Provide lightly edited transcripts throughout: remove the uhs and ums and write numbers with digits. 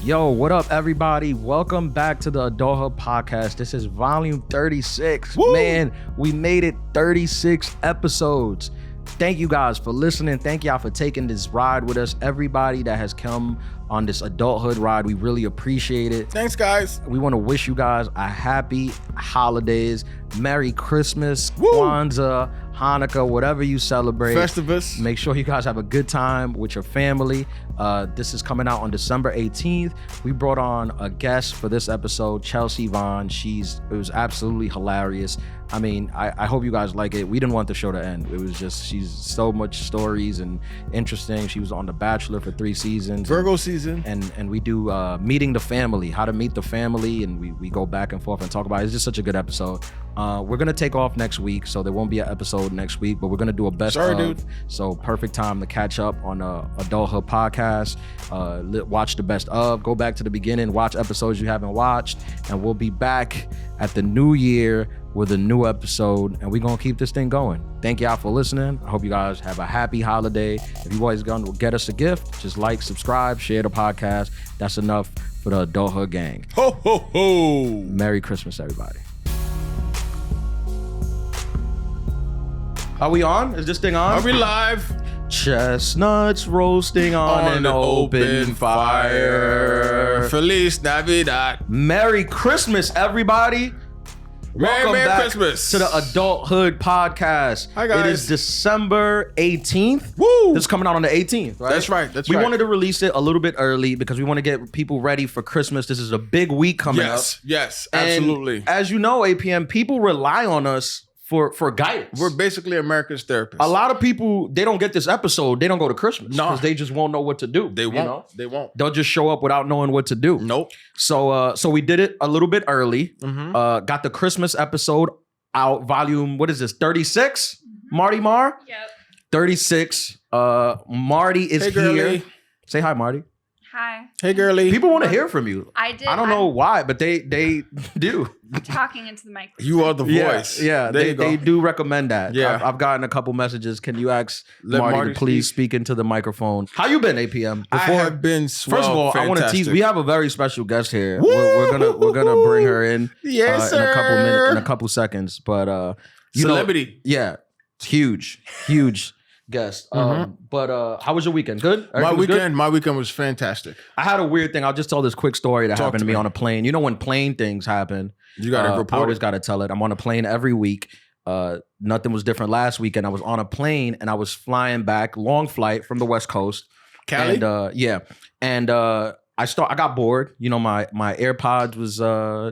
Yo, what up, everybody? Welcome back to the Adulthood podcast. This is volume 36. Woo! Man, we made it 36 episodes. Thank you guys for listening. Thank y'all for taking this ride with us. Everybody that has come on this adulthood ride, we really appreciate it. Thanks, guys. We want to wish you guys a happy holidays, Merry Christmas, Woo! Kwanzaa, Hanukkah, whatever you celebrate. Festivus. Make sure you guys have a good time with your family. This is coming out on December 18th. We brought on a guest for this episode, Chelsea Vaughn. It was absolutely hilarious. I mean, I hope you guys like it. We didn't want the show to end. It was just, she's so much stories and interesting. She was on The Bachelor for 3 seasons. Virgo season. And we do meeting the family, how to meet the family, and we go back and forth and talk about it. It's just such a good episode. We're gonna take off next week, so there won't be an episode next week, but we're gonna do a best of. Dude. So perfect time to catch up on Adulthood podcast. Watch the best of, go back to the beginning, watch episodes you haven't watched, and we'll be back at the new year with a new episode, and we're gonna keep this thing going. Thank y'all for listening. I hope you guys have a happy holiday. If you guys gonna get us a gift, just like, subscribe, share the podcast. That's enough for the Adulthood gang. Ho, ho, ho. Merry Christmas, everybody. Are we on? Is this thing on? Are we live? Chestnuts roasting on an open fire. Feliz Navidad. Merry Christmas, everybody. Welcome Merry back Christmas to the Adulthood podcast. Hi, guys. It is December 18th. Woo! This is coming out on the 18th, right? That's right. We wanted to release it a little bit early because we want to get people ready for Christmas. This is a big week coming up. Yes, And absolutely. as you know, APM, people rely on us for guidance. We're basically America's therapists. A lot of people, they don't get this episode. They don't go to Christmas No. because they just won't know what to do. They won't. You know? They won't. They'll just show up without knowing what to do. Nope. So we did it a little bit early. Mm-hmm. Got the Christmas episode out, volume, what is this, 36? Marty Mar? Yep. 36. Marty is Hey, here. girly. Say hi, Marty. Hi. Hey, girly. People want to hear from you. I did. I don't know why, but they do. I'm talking into the microphone. You are the voice. Yeah, There you go. they do recommend that. Yeah. I've gotten a couple messages. Can you ask Let Marty Marty to please speak. speak into the microphone? How you been, APM? I have been swell. First of all, I want to Fantastic. tease. We have a very special guest here. Woo! We're gonna bring her in Yes, in a couple sir. minutes, in a couple seconds. But you know, Celebrity. yeah, it's huge guest. But how was your weekend? Good. My Everything was good? weekend was fantastic. I had a weird thing. I'll just tell this quick story that Talk happened to to me me. on a plane. You know when plane things happen, You got to I report always it. got to tell it. I'm on a plane every week. Nothing was different last weekend. I was on a plane and I was flying back, long flight from the West Coast. Cali? And I got bored. You know, my AirPods was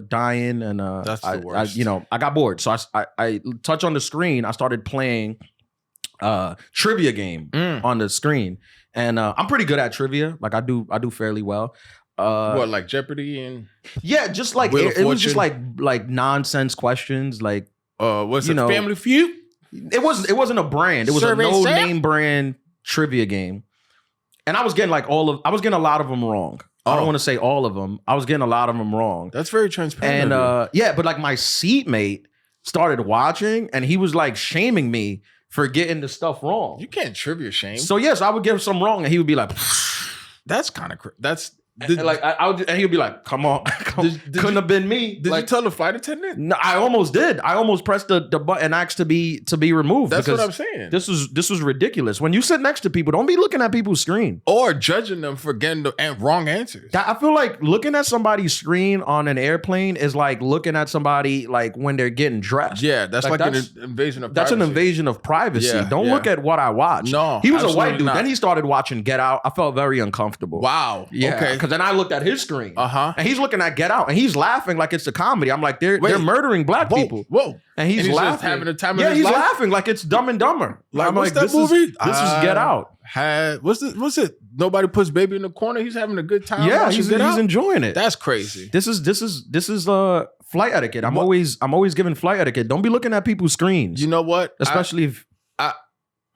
dying, and That's the worst. I got bored. So I touch on the screen. I started playing trivia game on the screen, and I'm pretty good at trivia. Like I do fairly well. What, like Jeopardy and Yeah, just like Wheel of it was just Fortune? like nonsense questions. Like what's You it? know, Family Feud? it wasn't a brand. It was Survey a no Sam? name brand trivia game, and I was getting I was getting a lot of them wrong. I don't Oh. want to say all of them. I was getting a lot of them wrong. That's very transparent. And of you. but like my seatmate started watching, and he was like shaming me for getting the stuff wrong. You can't trivia shame. So yes, I would give some wrong, and he would be like, That's kind of that's. and like I would, and he would be like, "Come on, Did couldn't you- have been me." Did Like, you tell the flight attendant? No, I almost did. I almost pressed the button and asked to be removed. That's because what I'm saying. This was ridiculous. When you sit next to people, don't be looking at people's screen. Or judging them for getting the wrong answers. I feel like looking at somebody's screen on an airplane is like looking at somebody like when they're getting dressed. Yeah, that's Like, like that's- an invasion of That's privacy. an invasion of privacy. Yeah, Don't yeah. look at what I watch. No, He was a white absolutely dude. not. Then he started watching Get Out. I felt very uncomfortable. Wow. Yeah. Okay. Because then I looked at his screen. Uh-huh. And he's looking at Get Out. And he's laughing like it's a comedy. I'm like, they're Wait. murdering black Whoa. people. Whoa. And he's And he's just laughing. having the time of yeah, his he's life? laughing like it's Dumb and Dumber. Like, I'm what's like, that this movie? Is Get Out. What's it? Nobody puts baby in the corner. He's having a good time. Yeah, watching he's Get Out? enjoying it. That's crazy. This is flight etiquette. I'm What- always giving flight etiquette. Don't be looking at people's screens. You know what? Especially if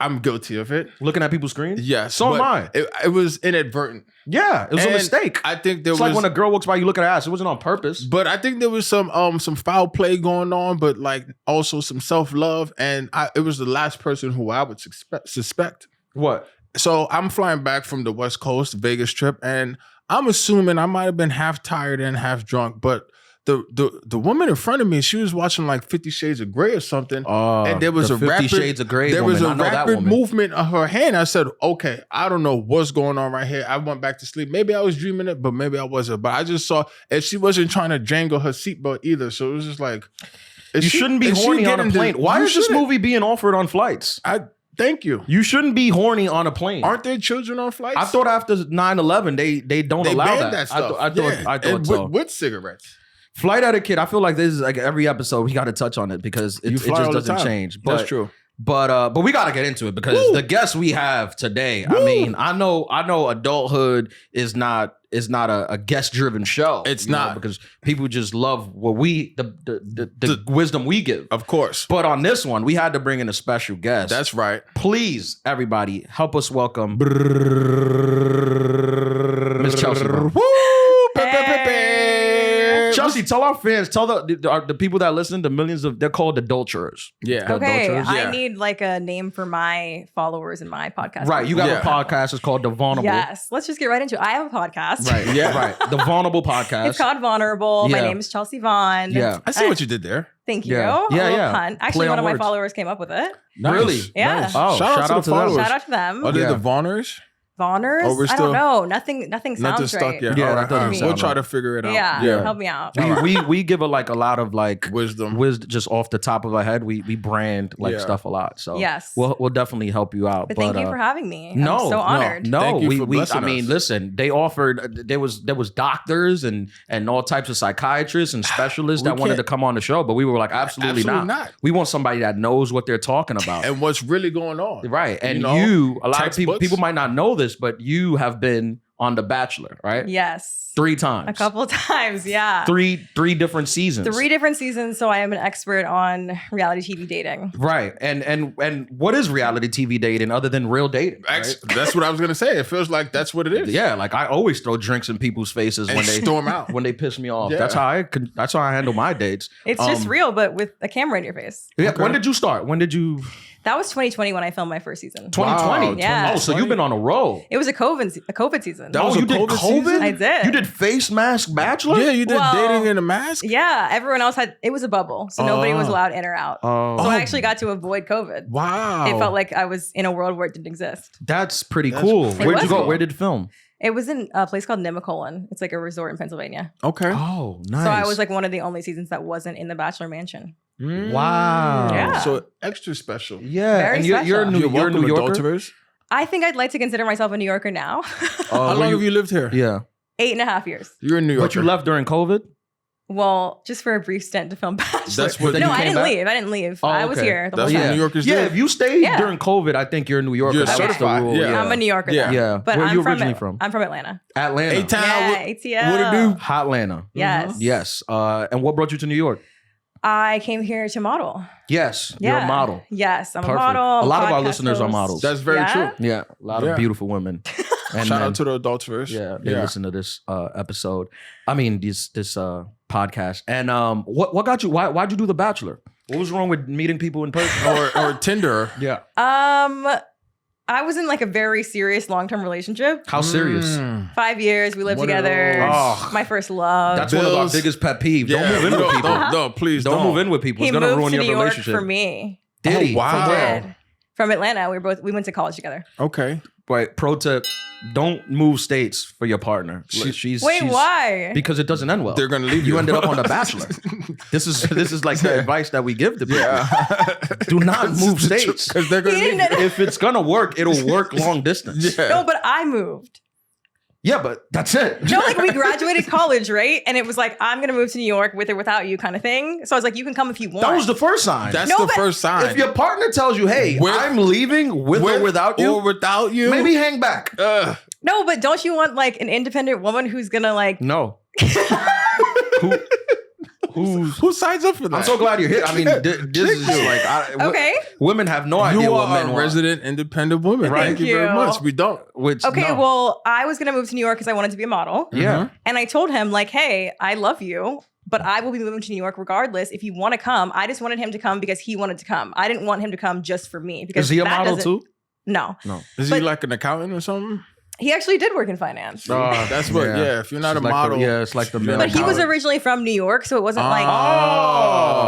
I'm guilty of it. looking at people's screens. Yes. So am but I. It was inadvertent. Yeah, it was a And mistake. I think there It's was like when a girl walks by, you look at her ass. It wasn't on purpose. But I think there was some foul play going on, but like also some self-love. And it was the last person who I would suspect. What? So I'm flying back from the West Coast Vegas trip, and I'm assuming I might have been half tired and half drunk, but the woman in front of me, she was watching like 50 Shades of Grey or something, and there was the a 50 rapid, Shades of Grey there woman. was a I know that rapid woman. movement of her hand. I said, okay, I don't know what's going on right here. I went back to sleep. Maybe I was dreaming it, but maybe I wasn't. But I just saw, and she wasn't trying to jangle her seatbelt either. So it was just like, You shouldn't be horny on a plane. Why is this movie being offered on flights? Thank you. You shouldn't be horny on a plane. Aren't there children on flights? I thought after 9/11 they don't allow banned that. stuff. I thought and so. With cigarettes. Flight etiquette. I feel like this is like every episode we got to touch on it because it just doesn't change. But, That's true. But we got to get into it because the guests we have today. I mean, I know Adulthood is not a guest driven show. It's not, because people just love what the wisdom we give. Of course. But on this one, we had to bring in a special guest. That's right. Please, everybody, help us welcome Miss Chelsea Vaughn. Chelsea, tell our fans, tell the people that listen, the millions of, they're called adulterers. Yeah. The Okay, adulterers. I need like a name for my followers in my podcast. Right, you got Yeah. a podcast. It's called The Vulnerable. Yes, let's just get right into it. I have a podcast. Right, Yeah. right. The Vulnerable podcast. It's called Vulnerable. My Yeah. name is Chelsea Vaughn. Yeah. I see what you did there. Thank you. Yeah. A Yeah, little yeah. pun. Play Actually, on one of my words. followers came up with it. Really? Yeah. Nice. Oh, shout out to them. followers. Shout out to them. Are they Yeah. the Vaughners? Vaughners? Oh, we're I still- don't know. Nothing Nothing sounds stuck right. yet. Yeah, All that right, doesn't all right. sound We'll try right. to figure it out. Yeah. Help me out. We give a lot of like Wisdom. just off the top of our head. We brand like Yeah. stuff a lot. So Yes. we'll definitely help you out. But thank you for having me. No, I'm so honored. No, Thank you we for blessing I mean, us. listen, they offered there was doctors and all types of psychiatrists and specialists We that wanted can't- to come on the show, but we were like, absolutely not. We want somebody that knows what they're talking about. And what's really going on. Right. And You know, a lot of textbooks. people might not know this, but you have been on The Bachelor, right? Yes. 3 times. A couple of times, yeah. Three different seasons. 3 different seasons, so I am an expert on reality TV dating. Right. And what is reality TV dating other than real dating? Right? That's what I was gonna say. It feels like that's what it is. Yeah, like I always throw drinks in people's faces And when they storm out. when they piss me off. Yeah. That's how I handle my dates. It's just real, but with a camera in your face. Yeah. Okay. When did you start? When did you? That was 2020 when I filmed my first season. 2020. Wow, Yeah. Oh, so you've been on a roll. It was a COVID season. That was a you did COVID COVID? season? I did. You did face mask bachelor? Yeah, you did Well, dating in a mask. Yeah, everyone else it was a bubble, so nobody was Oh. allowed in or out. Oh, So I actually got to avoid COVID. Wow. It felt like I was in a world where it didn't exist. that's pretty That's cool. pretty Where'd you go? cool. Where did you film? It was in a place called Nemacolin. It's like a resort in Pennsylvania. okay. Oh, nice. So I was like one of the only seasons that wasn't in the Bachelor Mansion. wow. Yeah. So extra special. Yeah, Very and you're a special. New You're welcome, Yorker. adulterers. I think I'd like to consider myself a New Yorker now. How long have you lived here? Yeah, 8.5 years. You're in New York. but you left during COVID. Well, just for a brief stint to film Bachelor. That's what. Then no, you I came didn't back? leave. I didn't leave. Oh, I was okay. here the That's whole what time. New Yorkers Yeah, do. if you stayed Yeah. during COVID, I think you're a New Yorker. You're That's the certified. rule. Yeah. I'm a New Yorker. Yeah. now. Yeah. But Where are I'm you from originally from? I'm from Atlanta. Atlanta. A-Town. Yeah, ATL. What it do? Hotlanta. Yes. Yes. And what brought you to New York? I came here to model. Yes, you're a model. Yes, I'm Perfect. a model. A lot of our podcast listeners are host. models. That's very Yeah? true. Yeah, a lot Yeah. of beautiful women. And Shout men. out to the adulterers. Yeah, they listen to this episode. I mean, this podcast. And what got you? Why'd you do The Bachelor? What was wrong with meeting people in person? or Tinder. Yeah. I was in like a very serious long-term relationship. How serious? 5 years, we lived One of together. those. Oh. My first love. That's one of our Bills. biggest pet peeves. Don't move in no, with people. No, please Don't move in with people. he It's gonna moved ruin to your New York relationship. for me. Did he? Oh, wow. He did. From Atlanta. We went to college together. Okay. Right. Pro tip: don't move states for your partner. She's Why? Because it doesn't end well. They're gonna leave You you. ended up on The Bachelor. This is like the advice that we give to people. Yeah. Do not move states. Because they're gonna He leave didn't- you. If it's gonna work, it'll work long distance. Yeah. No, but I moved. Yeah, but that's it. No, like we graduated college, right? And it was like, I'm gonna move to New York with or without you kind of thing. So I was like, you can come if you want. That was the first sign. That's No, the but first sign. If your partner tells you, "Hey, With- I'm leaving with or without you," or without you, maybe hang back. No, but don't you want like an independent woman who's gonna like No. who signs up for that? I'm so glad you're here. I mean, this is like, Okay. Women have no idea You what are men a want. resident independent woman. Right. Thank you very you. much. We don't. Which Okay, no. well, I was gonna move to New York because I wanted to be a model. Yeah. And I told him, like, hey, I love you, but I will be moving to New York regardless. If you want to come, I just wanted him to come because he wanted to come. I didn't want him to come just for me. Because Is he a that model doesn't- too? No. Is But- he like an accountant or something? He actually did work in finance. That's what. Yeah, if you're not She's a like model, it's like the male. But he was power. originally from New York, so it wasn't like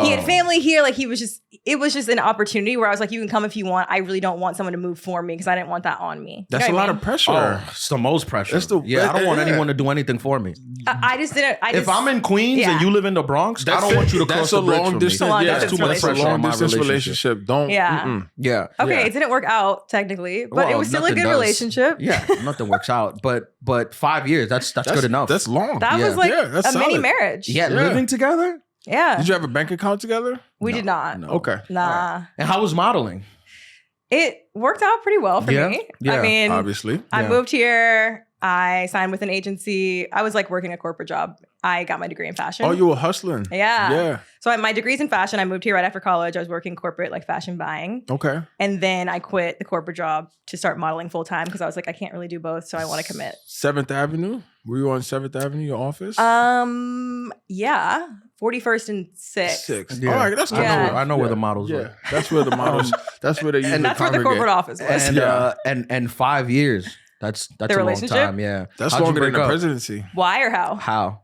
he had family here. Like it was just an opportunity where I was like, you can come if you want. I really don't want someone to move for me because I didn't want that on me. That's a lot of pressure. Oh, it's the most pressure. That's the- I don't want yeah. anyone to do anything for me. I just didn't. If I'm in Queens and you live in the Bronx, I don't want you to cross the bridge for me. distance. Long Yeah, distance too much relationship. pressure on my relationship. Don't. Yeah. Yeah. Okay, Yeah. it didn't work out technically, but it Well, was still a nothing good does. relationship. Yeah, nothing works out. But 5 years, that's good enough. That's long. That was like that's a mini solid. marriage. yeah, Yeah. living together. Yeah. Did you have a bank account together? We did not. No. Okay. Nah. And how was modeling? It worked out pretty well for Yeah? me. Yeah, I mean, Obviously. I Yeah. moved here. I signed with an agency. I was like working a corporate job. I got my degree in fashion. Oh, you were hustling. Yeah. Yeah. So my degree's in fashion. I moved here right after college. I was working corporate, like fashion buying. Okay. And then I quit the corporate job to start modeling full time because I was like, I can't really do both. So I want to commit. 7th Avenue. Were you on 7th Avenue, your office? Yeah. 41st and 6th. 6. Yeah. All right, that's Yeah. cool. I know where the Yeah. models Yeah, were. that's where the models. That's where they usually That's where the corporate office was. And Yeah. and 5 years. That's The a long relationship? time. Yeah. That's How'd you longer than break the up? presidency. Why or how? How?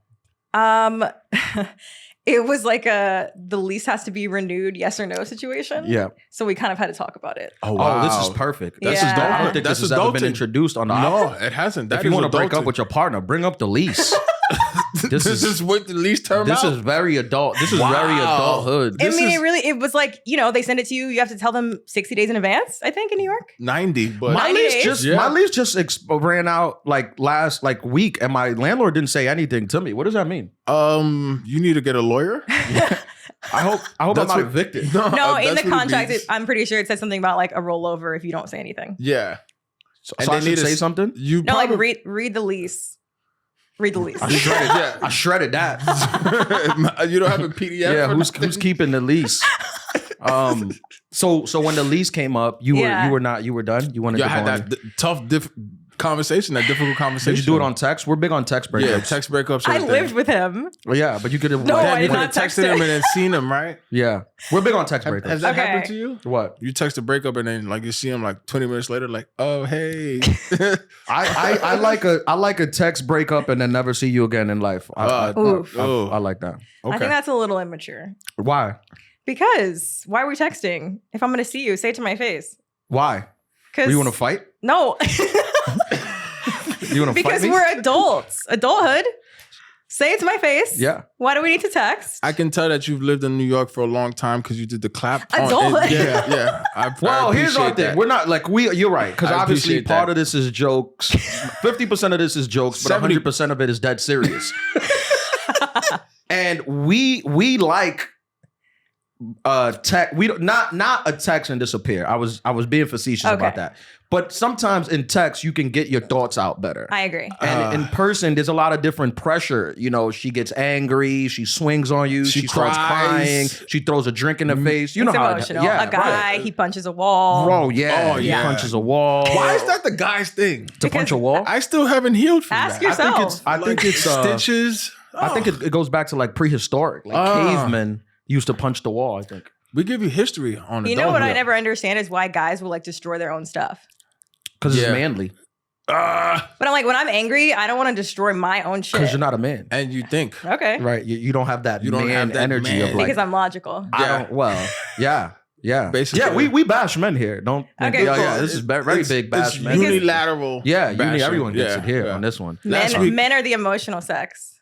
It was like the lease has to be renewed, yes or no situation. Yeah. So we kind of had to talk about it. Oh, Oh, this is perfect. This is I don't dope. think That's this has ever been adulting. introduced on the No, it hasn't. If you want to break up with your partner, bring up the lease. this is what the lease term This out? is very adult. This is Wow. very adulthood. This I mean, is- it was like, they send it to you. You have to tell them 60 days in advance, I think, in New York. 90, but My 90 lease days? just Yeah. my lease just ran out last week, and my landlord didn't say anything to me. What does that mean? you need to get a lawyer. I hope I'm That's not what- evicted. No, in that's the what it contract, means. I'm pretty sure it says something about like a rollover if you don't say anything. Yeah. So And I they should need to say s- something. You No, probably, like read the lease. Read the lease. I shredded. Yeah. I shredded that. you don't have a PDF. Yeah, for who's nothing? keeping the lease? So when the lease came up, you were Yeah. you were done. You wanted Y'all to had go on. that tough, conversation, that difficult conversation. Did you do it on text? We're big on text breakups. Yeah, text breakups. I everything. lived with him. Well, yeah, but you could have. No, I Damn, did you could not have text texted him him. and then seen him, right? Yeah, we're big on text Has breakups. that Okay. happened to you? What? You text a breakup and then like you see him like 20 minutes later, like, oh hey. I like a text breakup and then never see you again in life. I Oof. like that. Okay. I think that's a little immature. Why? Because why are we texting? If I'm going to see you, say it to my face. Why? Because You want to fight? No. You want to fight Because me? we're adults. Adulthood. Say it to my face. Yeah. Why do we need to text? I can tell that you've lived in New York for a long time because you did the clap. Adulthood. Yeah. Well, here's our appreciate thing. that. We're not like you're right, because I obviously appreciate part that. of this is jokes. 50% of this is jokes, but 70 100% of it is dead serious. And we like text. We don't not a text and disappear. I was being facetious about Okay. that. But sometimes in text you can get your thoughts out better. I agree. And in person, there's a lot of different pressure. She gets angry. She swings on you. She She starts crying. cries. She throws a drink in the face. You It's know how emotional. Yeah, a guy, right. he punches a wall. Bro, yeah. Oh, He yeah. punches a wall. Why is that the guy's thing? To punch a wall? I still haven't healed from Ask that. yourself. I think it's stitches. I think it goes back to like prehistoric. Like cavemen used to punch the wall, I think. We give you history on You know what I adulthood. never understand is why guys will like destroy their own stuff. Because Yeah. it's manly. But I'm like, when I'm angry, I don't want to destroy my own shit. Because you're not a man. And you think. Okay. Right. You don't have that You don't man have that energy man. of like Because I'm logical. I don't yeah. Basically. Yeah, we bash men here. Don't Okay, yeah, cool. yeah. This is very big bash It's men. unilateral. Yeah, bashing. everyone gets it here Yeah. on this one. Last week- Men are the emotional sex.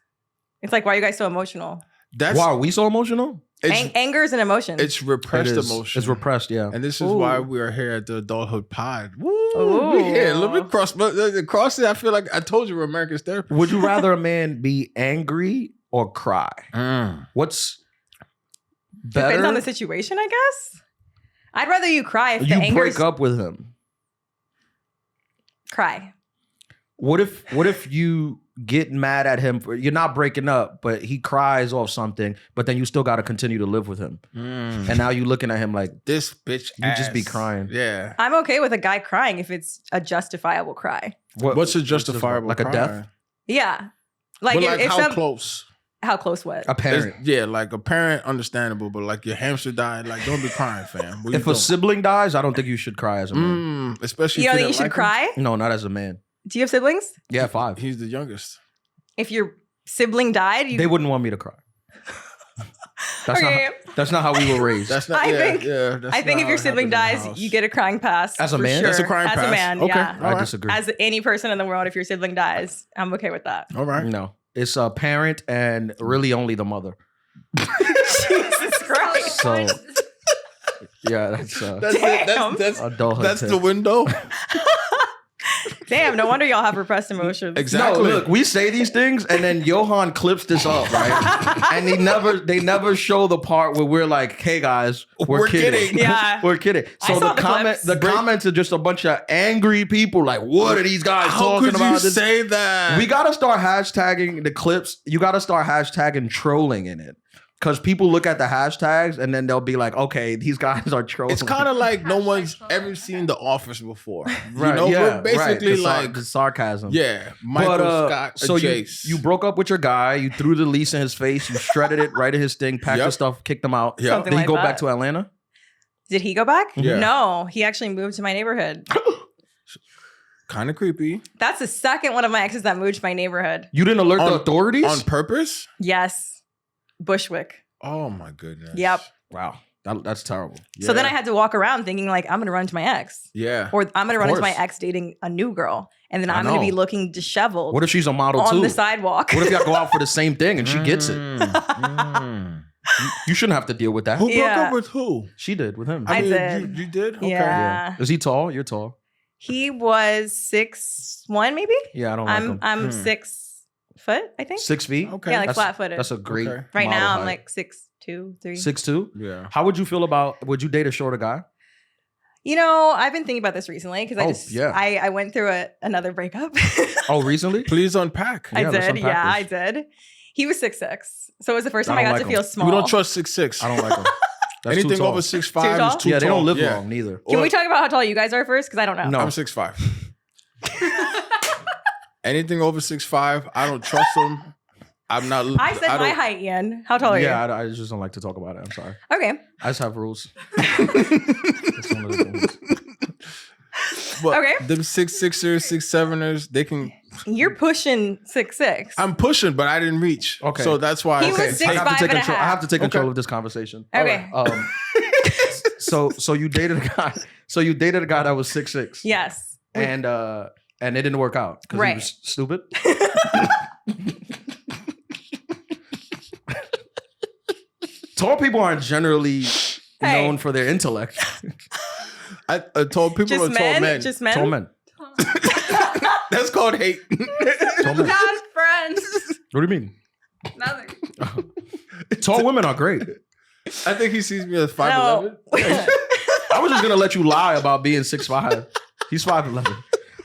It's like, why are you guys so emotional? That's Why are we so emotional? it's, Anger is an emotion. it's repressed It is. emotion. It's repressed, yeah. And this is Ooh. why we are here at the Adulthood Pod. Woo! Ooh. We here. Let me cross it. I feel like I told you we're America's therapist. Would you rather a man be angry or cry? What's better? Depends on the situation, I guess. I'd rather you cry if the you anger break up with him. cry. What if you get mad at him you're not breaking up, but he cries off something, but then you still got to continue to live with him, and now you looking at him like This bitch. You just be ass. crying. Yeah. I'm okay with a guy crying if it's a justifiable cry. What's a justifiable like a cry? death? Yeah. Like, But if, like if how some, close? how close what? A parent. Yeah, like a parent, understandable, but like your hamster died, like don't be crying, fam. What If you a sibling dies, I don't think you should cry as a man. doing? Especially You if don't think you didn't should like cry? No, not as a man. Do you have siblings? Yeah, 5. He's the youngest. If your sibling died, They wouldn't want me to cry. Okay. That's not how we were raised. That's not. I think That's if your sibling dies, you get a crying pass. As a for man? sure. That's a crying As pass. a man, Okay. yeah. All I right. disagree. As any person in the world, if your sibling dies, I'm okay with that. All right. No, it's a parent and really only the mother. Jesus Christ. So yeah, that's That's it. That's adulthood. that's tip. the window. Damn, no wonder y'all have repressed emotions. Exactly. No, look, we say these things and then Johan clips this up, right? And they never show the part where we're like, "Hey guys, we're kidding." Yeah. We're kidding. I So saw the the clips. comments are just a bunch of angry people like, "What are these guys How talking could you about?" This? say that? We got to start hashtagging the clips. You got to start hashtagging trolling in it. Because people look at the hashtags and then they'll be like, okay, these guys are trolling. It's kind of like no Hashtag one's trolling. ever seen The Office before. right, You know, yeah, we're basically right. The sarcasm. yeah, Michael Scott, so Jace. you broke up with your guy, you threw the lease in his face, you shredded it right at his thing, packed Yep. the stuff, kicked him out. Yep. Something Did he like go that. back to Atlanta? Did he go back? Yeah. No, he actually moved to my neighborhood. Kind of creepy. That's the second one of my exes that moved to my neighborhood. You didn't alert the On- authorities? On purpose? Yes. Bushwick. Oh my goodness. Yep. Wow, that's terrible. So then Yeah. I had to walk around thinking like, I'm going to run to my ex. Yeah. Or I'm going to run into my course. ex dating a new girl. And then I I'm going to be know. looking disheveled What if she's a model on too? the sidewalk. What if y'all go out for the same thing and she gets it? Mm. You shouldn't have to deal with that. Who broke Yeah. up with who? She did with him. I did. You did? Okay. Yeah. Is he tall? You're tall. He was 6'1" maybe? Yeah, I don't like him. I'm Hmm. 6 foot, I think. 6 feet. Okay. Yeah, like That's- flat footed. That's a great. Okay. Right model now I'm height. like 6'2", 3. 6'2". Yeah. How would you feel about? Would you date a shorter guy? You know, I've been thinking about this recently because Oh, yeah. I went through another breakup. Oh, recently? Please unpack. Yeah, let's I did. unpack Yeah, I this. did. He was 6'6", so it was the first I time I don't got like to feel him. small. We don't trust 6'6". I don't like him. That's too Anything tall. over 6'5" Too tall? is too tall. Yeah, they don't live Yeah. long neither. Can we talk about how tall you guys are first? Because I don't know. No. I'm 6'5". Anything over 6'5", I don't trust them. I'm not. I said my don't- height, Ian. How tall are Yeah, I just don't like to talk about it. I'm sorry. you? Okay. I just have rules. That's one of the things. But Okay. them 6'6"ers, 6'7"ers, they can. You're pushing 6'6". I'm pushing, but I didn't reach. Okay. So that's why. He was okay. 6'5" I have to take and a control. I half. have to take control Okay. of this conversation. Okay. So you dated a guy. So you dated a guy that was 6'6". Yes. And it didn't work out because he Right. was stupid. Tall people aren't generally Hey. known for their intellect. I told people Just are tall men? men. Just men? Tall men. That's called hate. Tall men. Not friends. What do you mean? Nothing. Tall women are great. I think he sees me as 5'11". No. I was just gonna let you lie about being 6'5". He's 5'11".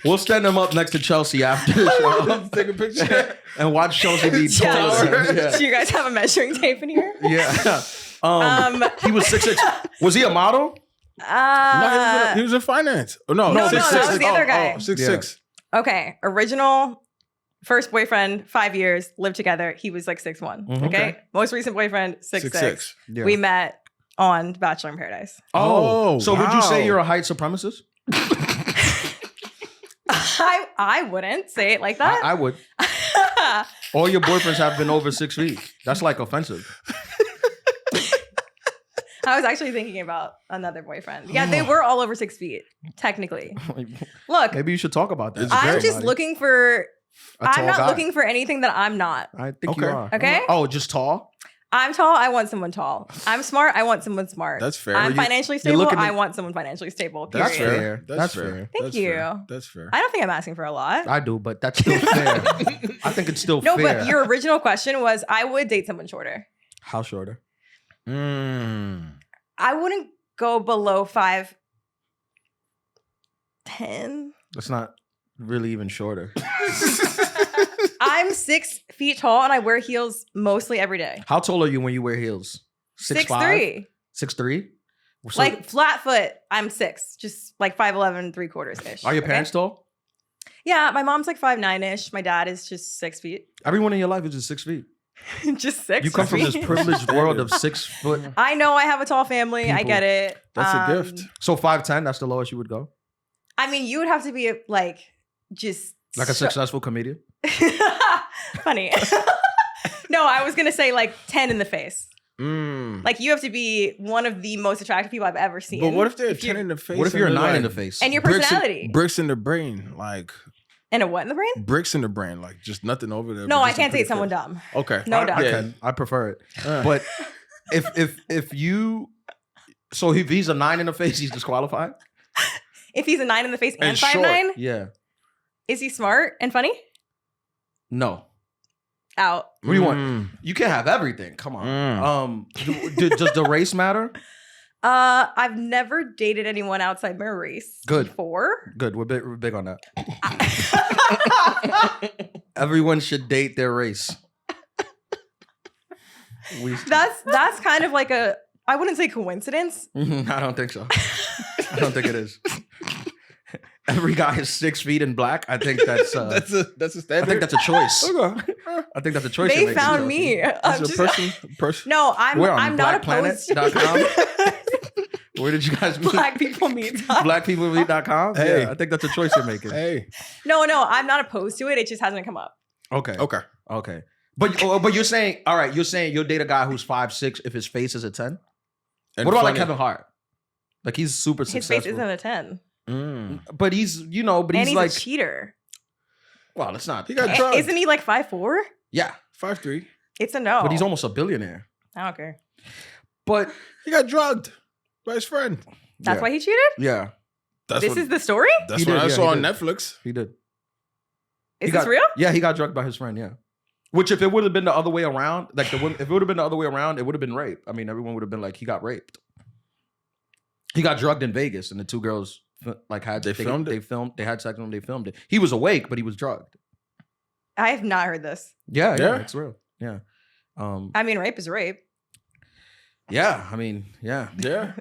We'll stand him up next to Chelsea after the show Take a picture. and watch Chelsea be taller. than him. Do you guys have a measuring tape in here? Yeah. He was 6'6". Was he a model? No, he was in finance. Oh, no, No, 6'6". that was the other guy. 6'6". Okay. Original first boyfriend, 5 years, lived together. He was like 6'1". Mhm. Okay. Most recent boyfriend, 6'6". 6'6". Yeah. We met on Bachelor in Paradise. Oh, so would you say wow. you're a height supremacist? I wouldn't say it like that. I would. All your boyfriends have been over 6 feet. That's like offensive. I was actually thinking about another boyfriend. Yeah, they were all over 6 feet, technically. Look, Maybe you should talk about that. It's I'm great. just looking for. A tall I'm not guy. looking for anything that I'm not. I think you Okay. are. Okay? Oh, just tall? I'm tall. I want someone tall. I'm smart. I want someone smart. That's fair. I'm You- financially you're stable. looking I at- want someone financially stable. That's Period. fair. That's That's fair. fair. Thank That's you. fair. That's fair. I don't think I'm asking for a lot. I do, but that's still fair. I think it's still No, fair. but your original question was I would date someone shorter. How shorter? I wouldn't go below 5'10". That's not really even shorter. I'm 6 feet tall and I wear heels mostly every day. How tall are you when you wear heels? 6'3". 6'3"? So Like flat foot, I'm 6, just like 5'11", 3/4 ish. are your parents tall? Yeah, my mom's like 5'9" ish. My dad is just 6 feet. Everyone in your life is just 6 feet. Just 6. You come from this feet. privileged world of 6 foot. I know I have a tall family. I People. get it. That's a gift. So 5'10", that's the lowest you would go? I mean, you would have to be like just Like a successful comedian? Funny. No, I was gonna say like 10 in the face. Like you have to be one of the most attractive people I've ever seen. But what if they're a 10 in the face? What if you're a and 9 they're in the like face? And your personality. Bricks in the brain, like And a what in the brain? bricks in the brain, like just nothing over there. No, but I just a can't pretty date someone face. dumb. Okay, No doubt. I can. I prefer it. Uh. But if you, so if he's a 9 in the face, he's disqualified? If he's a 9 in the face and And short. 5'9", Yeah. is he smart and funny? No. Out. What do you want? You can't have everything. Come on. Does the race matter? I've never dated anyone outside my race Good. before. Good. We're big on that. Everyone should date their race. That's kind of like a, I wouldn't say coincidence. I don't think so. I don't think it is. Every guy is 6 feet in black. I think that's that's a I standard. think that's a choice. Okay. I think that's a choice. They you're making, found Chelsea. me. I'm It's just- a person. No, Where on I'm not opposed to blackplanet.com? Where did you guys meet? Black people meet. Blackpeoplemeet.com? Hey. Yeah, I think that's a choice you're making. Hey. No, I'm not opposed to it. It just hasn't come up. Okay. Okay. But you're saying, all right, you're saying you'll date a guy who's 5'6" if his face is a 10? And What about like funny. Kevin Hart? Like he's super His successful. face isn't a 10. But he's, but And he's he's like, a cheater. well, it's not. He got drugged. Isn't he like 5'4"? Yeah. 5'3". It's a no. But he's almost a billionaire. I don't care. But He got drugged by his friend. That's yeah. why he cheated? Yeah, This is the story? That's He what did, I yeah, saw he on did. Netflix. he did. Is He this got- real? Yeah, he got drugged by his friend, yeah. Which if it would have been the other way around, like if it would have been the other way around, it would have been rape. I mean, everyone would have been like, he got raped. He got drugged in Vegas and the two girls like had They filmed it? They had sex with him, they filmed it. He was awake, but he was drugged. I have not heard this. Yeah, Yeah? it's real. Yeah. I mean, rape is rape. Yeah, I mean, yeah. Yeah.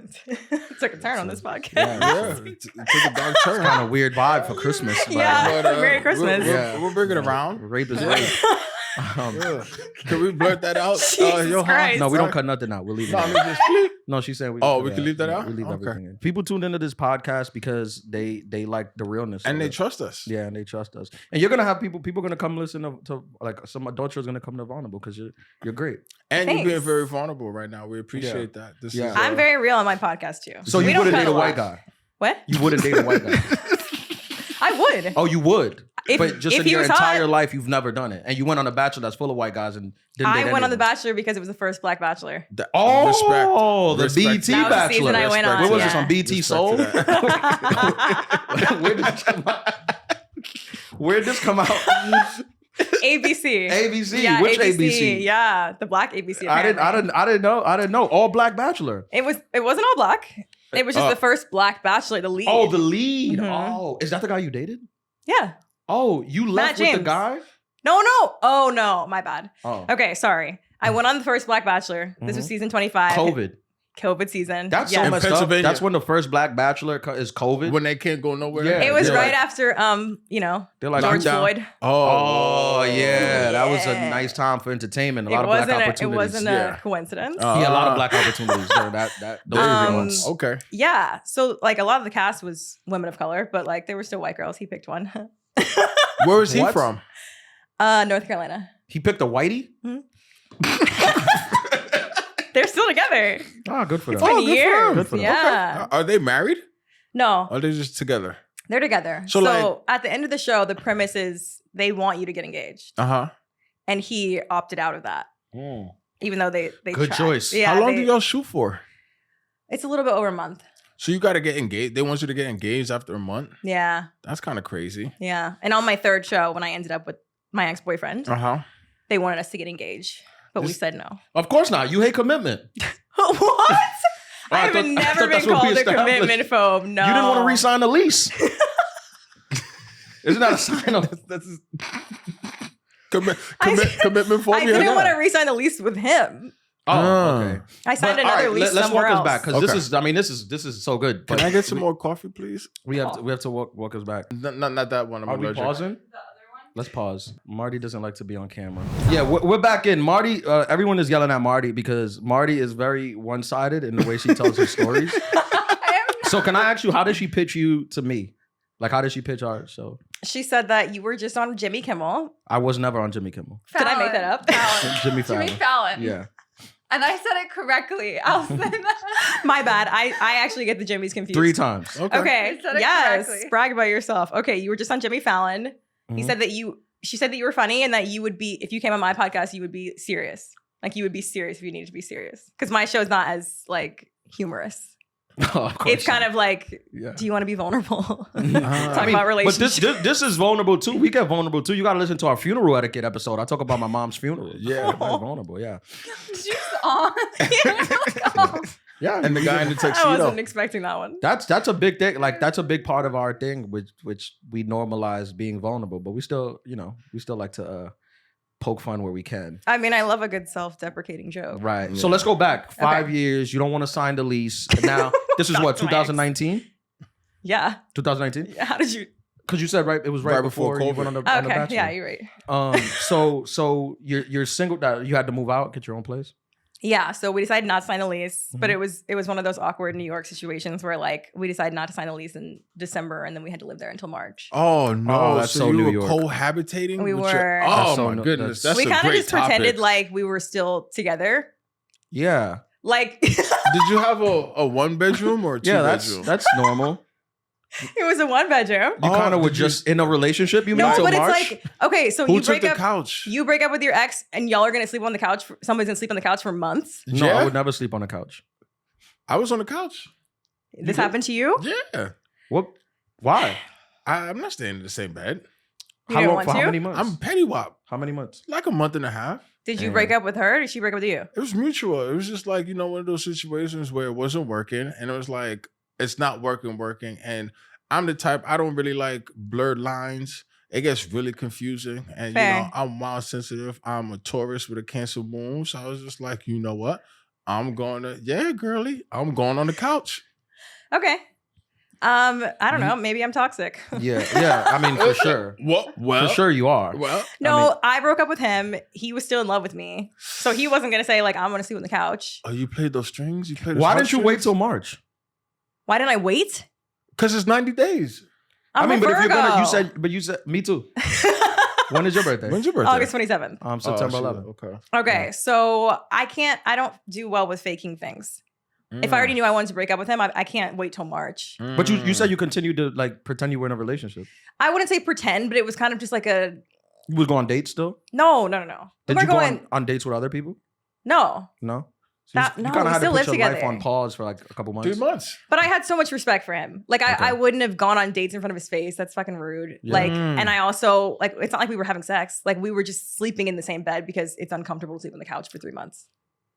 Took a turn on this podcast. Yeah. It took a dark turn. Kind of weird vibe for Christmas. but- Yeah. Merry Christmas. We'll bring it around. Rape is rape. Yeah. Can we blurt that out? Jesus Johan? Christ. No, we don't cut nothing out. We'll leave it. No, I in. mean, just bleep. No, she's saying we. Oh, we can leave that out? We leave Okay. everything in. People tuned into this podcast because they like the realness, And of they it. trust us. Yeah, and they trust us. And you're gonna have people gonna come listen to like some adulterers gonna come to Vulnerable because you're great. And you're being Thanks. very vulnerable right now. We appreciate that. This Yeah. is, I'm very real on my podcast too. So We you don't wouldn't cut date a white lot. guy. What? You wouldn't date a white guy. I would. Oh, you would. If- But just if in he your was entire hot- life, you've never done it, and you went on a Bachelor that's full of white guys and didn't. I date went on The anyone. Bachelor because it was the first Black Bachelor. Oh, Respect. the Respect. BT That was the season Bachelor. I went on, What was yeah. this on BT Respect Soul? to that. Where did this come out? Where did this come out? ABC. ABC. Yeah, Which ABC? Yeah, the Black ABC. I apparently. didn't know. All Black Bachelor. It wasn't all black. It was just the first Black Bachelor, the lead. Oh, the lead. Mhm. Oh, is that the guy you dated? Yeah. Oh, you left with the James. guy? No. Oh no, my bad. Oh, Okay, sorry. I went on the first Black Bachelor. This was season 25. COVID. Season. That's Yes. so In messed up. Pennsylvania. That's when the first Black Bachelor is COVID. When they can't go nowhere. Yeah. It was they're right like- after They're like, George down. Floyd. Oh yeah, that was a Yeah. nice time for entertainment. A It lot of black wasn't opportunities. a coincidence. Yeah, a lot of black opportunities during those early months. Okay. Yeah. So like a lot of the cast was women of color, but like there were still white girls. He picked one. Where is he What? from? North Carolina. He picked a whitey. They're still together. Ah, good for them. It's been good for them. years. Good for them. Yeah. Are they married? No, Or are they just together? they're together. So, So, like- at the end of the show, the premise is they want you to get engaged, Uh-huh. and he opted out of that, even though they Good tried. choice. Yeah, How long do y'all shoot for? It's a little bit over a month. So you got to get engaged. They want you to get engaged after a month? Yeah, That's kind of crazy. yeah. And on my third show, when I ended up with my ex-boyfriend, Uh-huh. they wanted us to get engaged, but we This- said no. Of course not. You hate commitment. What? I have I never thought been that's what we called a established. commitment phobe. No, You didn't want to re-sign the lease. Isn't that a sign of? That's I- commitment for I you? didn't want to re-sign the lease with him. Oh, okay. I signed But, all another right, lease let's somewhere walk us else. back because Okay. this is so good. Can but I get some more coffee, please? We have to walk us back. Not that one. I'm Are we allergic. pausing? Let's pause. Marty doesn't like to be on camera. Yeah, we're back in. Marty, everyone is yelling at Marty because Marty is very one-sided in the way she tells her stories. So can I ask you, how did she pitch you to me? Like, how did she pitch our show? She said that you were just on Jimmy Kimmel. I was never on Jimmy Kimmel. Did I make that up? Fallon. Jimmy Fallon. Jimmy Fallon. Yeah. And I said it correctly. I'll say that. My bad. I actually get the Jimmys confused. 3 times. Okay. I said it Yes. correctly. Brag about yourself. Okay. You were just on Jimmy Fallon. He Mhm. said that she said that you were funny and that you would be, if you came on my podcast, you would be serious. Like you would be serious if you needed to be serious. Because my show's not as like humorous. Oh, of course It's kind of like, Yeah. do you want to be vulnerable? Talk I mean, about but relationships. this is vulnerable too. We get vulnerable too. You got to listen to our funeral etiquette episode. I talk about my mom's funeral. Yeah. Very vulnerable. Yeah. Did you on? Oh. Yeah. And the guy in the I wasn't tuxedo. expecting that one. That's a big thing. Like that's a big part of our thing, which we normalize being vulnerable, but we still like to poke fun where we can. I mean, I love a good self-deprecating joke. Right. Yeah. So let's go back 5 Okay. years. You don't want to sign the lease. Now this is Back what to my ex. 2019. Yeah. 2019. How did you? Because you said it was right before you went on the Okay. Bachelor. Yeah, you're right. So you're single. That you had to move out, get your own place. Yeah, so we decided not to sign a lease, but Mhm. it was one of those awkward New York situations where like we decided not to sign a lease in December and then we had to live there until March. Oh no! Oh, that's so so you New were York. cohabitating. We with were. Oh That's so my no- goodness, that's- that's we a kind of great just pretended topic. like we were still together. Yeah. Like Did you have a 1 bedroom or a 2 Yeah. bedroom? That's normal. it was a 1 bedroom. You Oh, kind of were did you- just in a relationship. You mean No, until but March? it's like okay, so Who you took break the up. couch? You break up with your ex, and y'all are gonna sleep on the couch. Somebody's gonna sleep on the couch for months. No, Yeah? I would never sleep on the couch. I was on the couch. This happened to you? Yeah, What? Why? I'm not staying in the same bed. You didn't want For how to? many months? I'm petty wop. How many months? Like a month and a half. Did you Damn. break up with her? Or did she break up with you? It was mutual. It was just like, one of those situations where it wasn't working and it was like, it's not working. And I'm the type, I don't really like blurred lines. It gets really confusing. And, Fair. I'm wild sensitive. I'm a Taurus with a Cancer moon. So I was just like, you know what? I'm going on the couch. Okay. I don't know. Maybe I'm toxic. Yeah. I mean, for sure. Well, For sure you are. Well, No, I broke up with him. He was still in love with me. So he wasn't going to say, like, I'm going to sleep on the couch. oh, you played those strings? You played those Why didn't you wait heartstrings? till March? Why didn't I wait? Because it's 90 days. I'm I mean, a but if you're gonna, you Virgo. said, me too. When is your birthday? When's your birthday? August 27th. September shit. 11th. Okay. Okay, so I don't do well with faking things. If I Mm. already knew I wanted to break up with him, I can't wait till March. But you said you continued to like pretend you were in a relationship. I wouldn't say pretend, but it was kind of just like a You was going on dates still? no. Did We're you go going on dates with other people? no. No. That- you no, kind we of had to still put live your life together. on pause for like a couple months. 3 months. But I had so much respect for him. Like Okay. I wouldn't have gone on dates in front of his face. That's fucking rude. Yeah. Like, Mm. and I also like it's not like we were having sex. Like we were just sleeping in the same bed because it's uncomfortable to sleep on the couch for 3 months.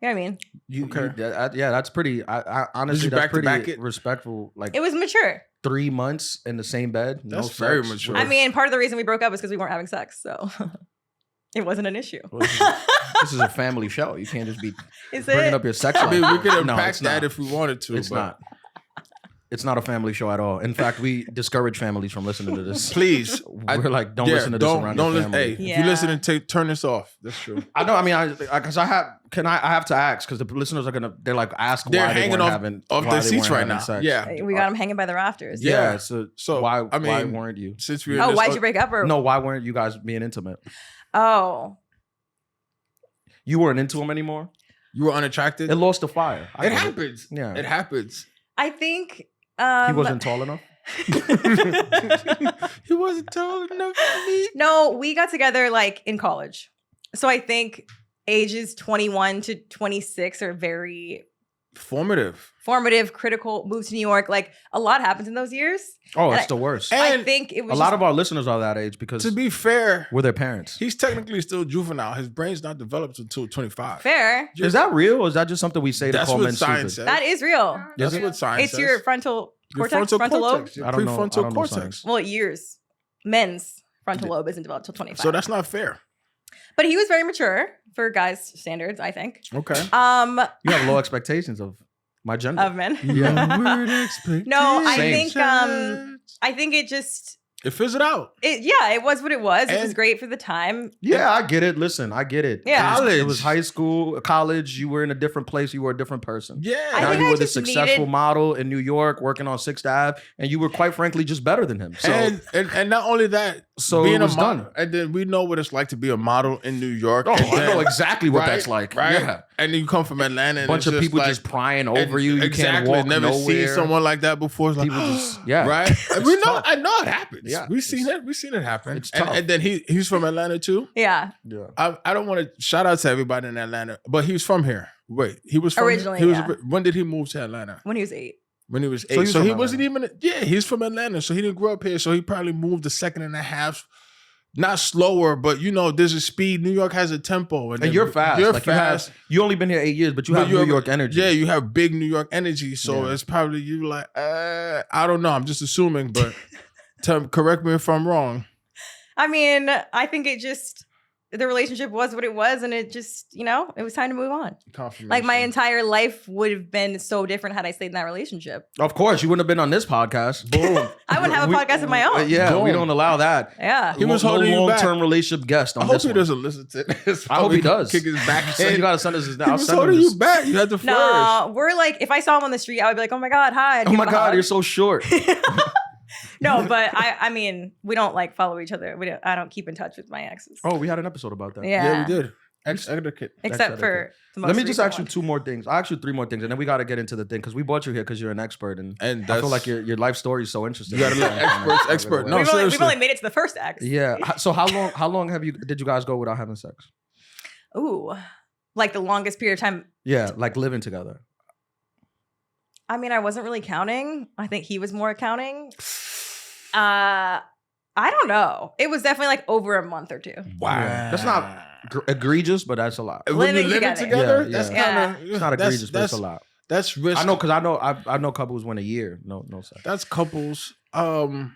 You know what I mean? Okay. Yeah, that's pretty. I honestly, you that's back to back pretty it? respectful. Like It was mature. 3 months in the same bed. That's no very sex. mature. I mean, part of the reason we broke up was because we weren't having sex. So it wasn't an issue. Well, this is a family show. You can't just be Is bringing it? up your sex I mean, we life. could No, unpack it's that not. if we wanted to. It's but not. It's not a family show at all. In fact, we discourage families from listening to this. Please. We're like, don't listen to this around your listen. family. Hey, if Yeah. you listen, turn this off. That's true. I know. I mean, because I have to ask because the listeners are they're like ask They're why they hanging weren't off having their why they seats weren't right having now. sex. Yeah. We got him hanging by the rafters. Yeah. So So, why I mean, why weren't you? Since we're Oh, why'd you break up? Or No, why weren't you guys being intimate? Oh, You weren't into him anymore. you were unattracted. It lost the fire. I It get happens. Yeah. It happens. I think He wasn't tall enough. He wasn't tall enough for me. No, we got together like in college. So I think ages 21 to 26 are very Formative. formative, critical. Moved to New York. Like a lot happens in those years. Oh, And it's the worst. and I think it was A lot of our listeners are that age because To be fair, we're their parents. he's technically still juvenile. His brain's not developed until 25. fair. Is that real or is that just something we say to That's call what men science stupid? says. That is real. That's Is it? what science It's says. your frontal Your cortex, frontal lobe. cortex, your I don't know- prefrontal I don't know cortex. science. Well, years. Men's frontal lobe isn't developed till 25. So that's not fair. But he was very mature for guys' standards, I think. Okay. You have low expectations of my gender. Of men. Yeah. Weird expectations. No, I Same. think I think it just It fizzled out. It was what it was. It was And- great for the time. Yeah, I get it. Listen, I get it. Yeah. It was high school, college. You were in a different place. You were a different person. Yeah. I Now think you I were the just successful needed- model in New York, working on 6th Ave, and you were quite frankly just better than him. So, and not only that, so being it was a model, done. and then we know what it's like to be a model in New York. Oh, and I then- know exactly what right, that's like. right? Yeah. And then you come from Atlanta, and A bunch it's of people like, just prying over you. You exactly, can't walk never nowhere. seen someone like that before. It's like, People just, yeah. right? And we know, I know it happens. Yeah, We've seen it. We've seen it happen. It's And, tough. and then he's from Atlanta too. Yeah. Yeah. I don't want to shout out to everybody in Atlanta, but he was from here. Wait, he was from Originally, He was. yeah. When did he move to Atlanta? When he was 8. When he was So 8. he's So from he wasn't Atlanta. even. Yeah, he's from Atlanta. So he didn't grow up here. So he probably moved a second and a half. Not slower, but there's a speed. New York has a tempo, And you're fast. You're like fast. You only been here 8 years, but you But have New York energy. Yeah, you have big New York energy. So Yeah. it's probably you like, I don't know. I'm just assuming, but correct me if I'm wrong. I mean, I think the relationship was what it was, and it just, it was time to move on. Confirmation. Like my entire life would have been so different had I stayed in that relationship. Of course, you wouldn't have been on this podcast. Boom. I wouldn't have a podcast of my own. Yeah, we Boom. don't allow that. Yeah. He was holding you back. long-term relationship guest on I hope this he one. doesn't listen to this. I hope he does. Kick his back. So you gotta send us his. He I'll was send him holding his. you back. You had to flourish. No, we're like, if I saw him on the street, I would be like, oh my God, hi. I'd Oh give my him a God, hug. you're so short. No, but I mean, we don't like follow each other. I don't keep in touch with my exes. Oh, we had an episode about that. Yeah. Yeah, we did. Etiquette. Except for the most Let me just recent ask you one. 2 more things. I'll ask you 3 more things, and then we got to get into the thing because we brought you here because you're an expert, and And I that's, feel like your life story is so interesting. You gotta let expert. No, We've seriously. only made it to the first ex. Yeah. So how long did you guys go without having sex? Ooh, like the longest period of time. Yeah, like living together. I mean, I wasn't really counting. I think he was more counting. I don't know. It was definitely like over a month or 2. Wow. Yeah. That's not egregious, but that's a lot. When you Living living together. together, Yeah, that's yeah. kind of It's not egregious, but it's a lot. That's risk. I know because I know couples went a year. No sex. That's couples. And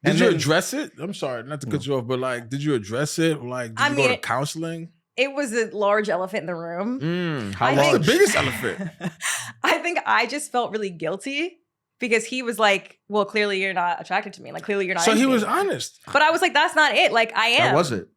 Did you then- address it? I'm sorry, not to cut you off, but like, did you address it? Like, did I you go to mean, counseling? It was a large elephant in the room. How I What's the think- biggest elephant? I think I just felt really guilty because he was like, well, clearly you're not attracted to me. Like, clearly you're not So into he me. was honest. But I was like, that's not it. Like, I am. That was it.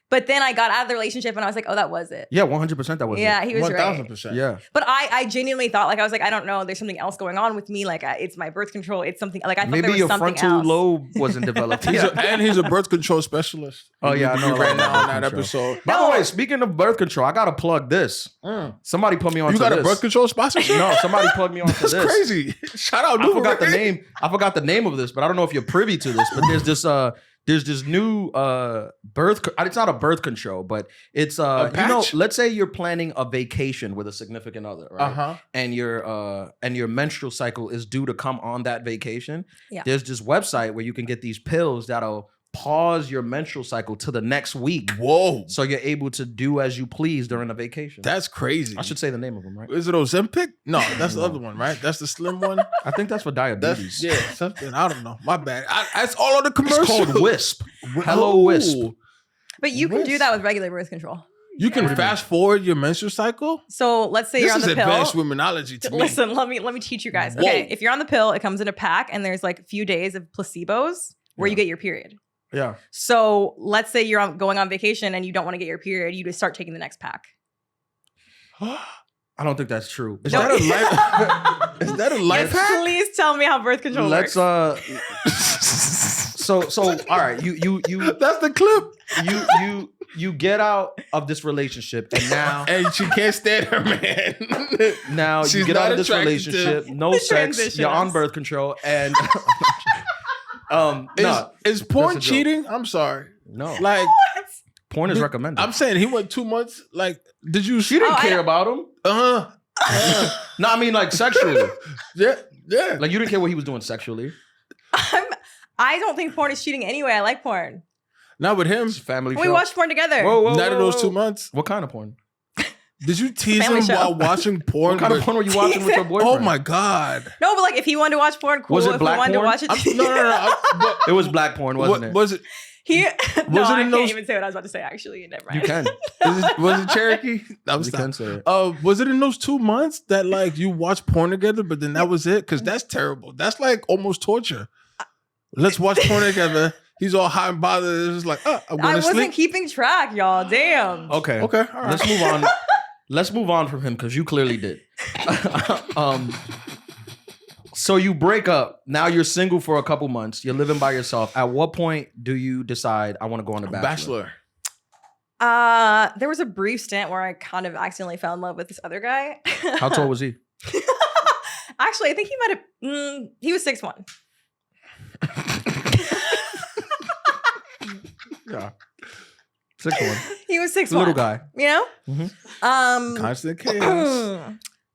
But then I got out of the relationship and I was like, oh, that was it. Yeah, 100%. That was Yeah, he was right. 1000%. Yeah. But I genuinely thought, like, I was like, I don't know. There's something else going on with me. Like, it's my birth control. It's something, like, I thought there Maybe was your something frontal else. lobe wasn't developed. He's a birth control specialist. Oh, yeah, I know. Right now on that Birth control. episode. By the No. way, speaking of birth control, I gotta plug this. Somebody put me on. You got this. a birth control sponsorship? No, somebody plugged me on to That's this. crazy. Shout out. I forgot the name. I forgot the name of this, but I don't know if you're privy to this. But there's this new it's not a birth control, but it's patch? let's say you're planning a vacation with a significant other, right? Uh-huh. And your menstrual cycle is due to come on that vacation. Yeah. There's this website where you can get these pills that'll pause your menstrual cycle to the next week. Whoa. So you're able to do as you please during a vacation. That's crazy. I should say the name of them, right? Is it Ozempic? No, that's the other one, right? That's the slim one. I think that's for diabetes. That's something. I don't know. My bad. It's all on the commercial. It's called Wisp. Hello, Wisp. But you can do that with regular birth control. You can fast forward your menstrual cycle. So let's say This you're on is the pill. advanced womenology to me. Listen, let me teach you guys. Whoa. Okay, if you're on the pill, it comes in a pack, and there's like a few days of placebos where you get your period. Yeah. So let's say you're going on vacation and you don't want to get your period, you just start taking the next pack. I don't think that's true. Is that a life? Is that a life Yes, hack? please tell me how birth control Let's works. so all right, you That's the clip. you get out of this relationship and now And she can't stand her man. you She's get not out of this attracted relationship, to no the sex, you're on transitions. birth control and no, Is porn that's a joke. cheating? I'm sorry. no. Like, Porn is recommended. I'm saying he went 2 months. Like, did you? She didn't Oh, care about him. No, I mean like sexually. Yeah. Like you didn't care what he was doing sexually. I don't think porn is cheating anyway. I like porn. Not with him. It's a family We show. watch porn together. Whoa, Not in those whoa. 2 months. What kind of porn? Did you tease Family him show. while watching porn? What kind of with- porn were you watching with your boyfriend? Oh my god! No, but like if he wanted to watch porn, cool. Was it if black we wanted porn? to watch it, No. But It was black porn, wasn't it? was it? he. No, Was it I in can't those- even say what I was about to say. Actually, never mind. You can. Was it Cherokee? I'm You stop. can say it. Was it in those 2 months that like you watched porn together, but then that was it? Because that's terrible. That's like almost torture. Let's watch porn together. He's all hot and bothered. It's just like, I'm I going to wasn't sleep. keeping track, y'all. Damn. Okay. Okay, all right. Let's move on. Let's move on from him because you clearly did. So you break up. Now you're single for a couple months. You're living by yourself. At what point do you decide I want to go on a Bachelor? There was a brief stint where I kind of accidentally fell in love with this other guy. How tall was he? Actually, I think he might have. He was 6'1". Yeah. 6'1". He was 6'1". Little guy. You know? Mm-hmm. Constant chaos.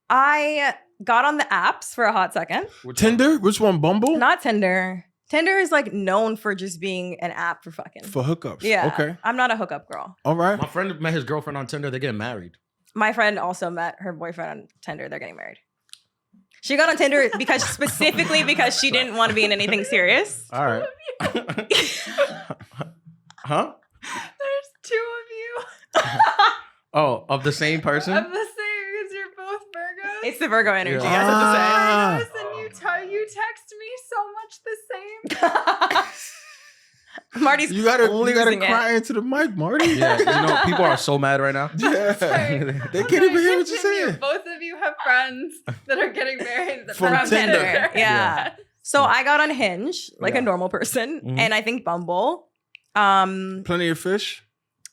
I got on the apps for a hot second. Tinder? Which one? Bumble? Not Tinder. Tinder is like known for just being an app for fucking. For hookups. Yeah. Okay. I'm not a hookup girl. All right. My friend met his girlfriend on Tinder. They're getting married. My friend also met her boyfriend on Tinder. They're getting married. She got on Tinder because she didn't want to be in anything serious. All right. Huh? There's two of you Oh, of the same person? of the same because you're both Virgos. It's the Virgo energy. Yeah. That's what to say. Virgos, and you text me so much the same. Marty's You gotta losing cry into the mic, Marty. Yeah, you know, people are so mad right now. Yeah. Sorry. They can't even hear what you're saying. Both of you have friends that are getting married From From Tinder. Tinder. Yeah. So I got on Hinge like Yeah. a normal person, Mhm. and I think Bumble. Plenty of fish.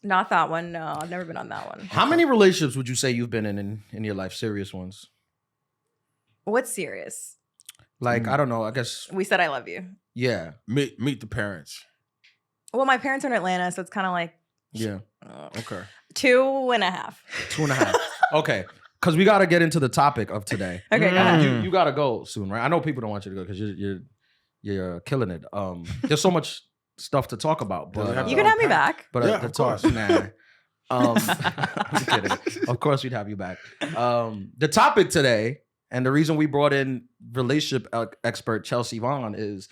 Not that one. No, I've never been on that one. How many relationships would you say you've been in your life? Serious ones? What's serious? Like, I don't know. I guess, We said I love you. yeah. Meet the parents. Well, my parents are in Atlanta, so it's kind of like Yeah. Okay. 2.5. 2.5. Okay. Because we got to get into the topic of today. Okay, go ahead. You got to go soon, right? I know people don't want you to go because you're killing it. There's so much stuff to talk about, Does it but have You can have me unpack? back. But Yeah, the of talk, course. nah. I'm just kidding. Of course, we'd have you back. The topic today, and the reason we brought in relationship expert Chelsea Vaughn is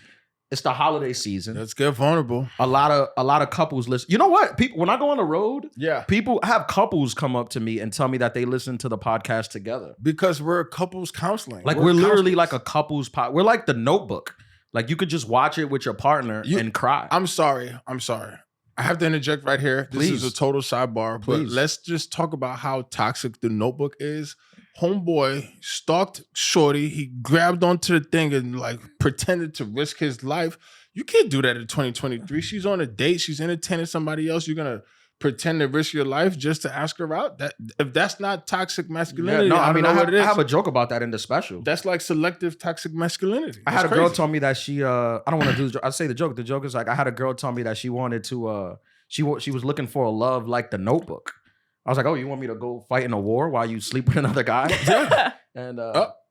it's the holiday season. Let's get vulnerable. A lot of couples listen. You know what? People, when I go on the road, Yeah. people have couples come up to me and tell me that they listen to the podcast together. Because we're couples counseling. Like we're literally like a couples pod. We're like The Notebook. Like you could just watch it with your partner and cry. I'm sorry. I have to interject right here. This Please. is a total sidebar, Please. but let's just talk about how toxic The Notebook is. Homeboy stalked Shorty. He grabbed onto the thing and like pretended to risk his life. You can't do that in 2023. She's on a date. She's entertaining somebody else. You're gonna pretend to risk your life just to ask her out. That if that's not toxic masculinity, no, I don't mean know I what it is. have a joke about that in the special. That's like selective toxic masculinity. I had a That's girl crazy. tell me that she I don't want to do the joke. I say the joke. The joke is like I had a girl tell me that she wanted to she was looking for a love like The Notebook. I was like, oh, you want me to go fight in a war while you sleep with another guy? Yeah. And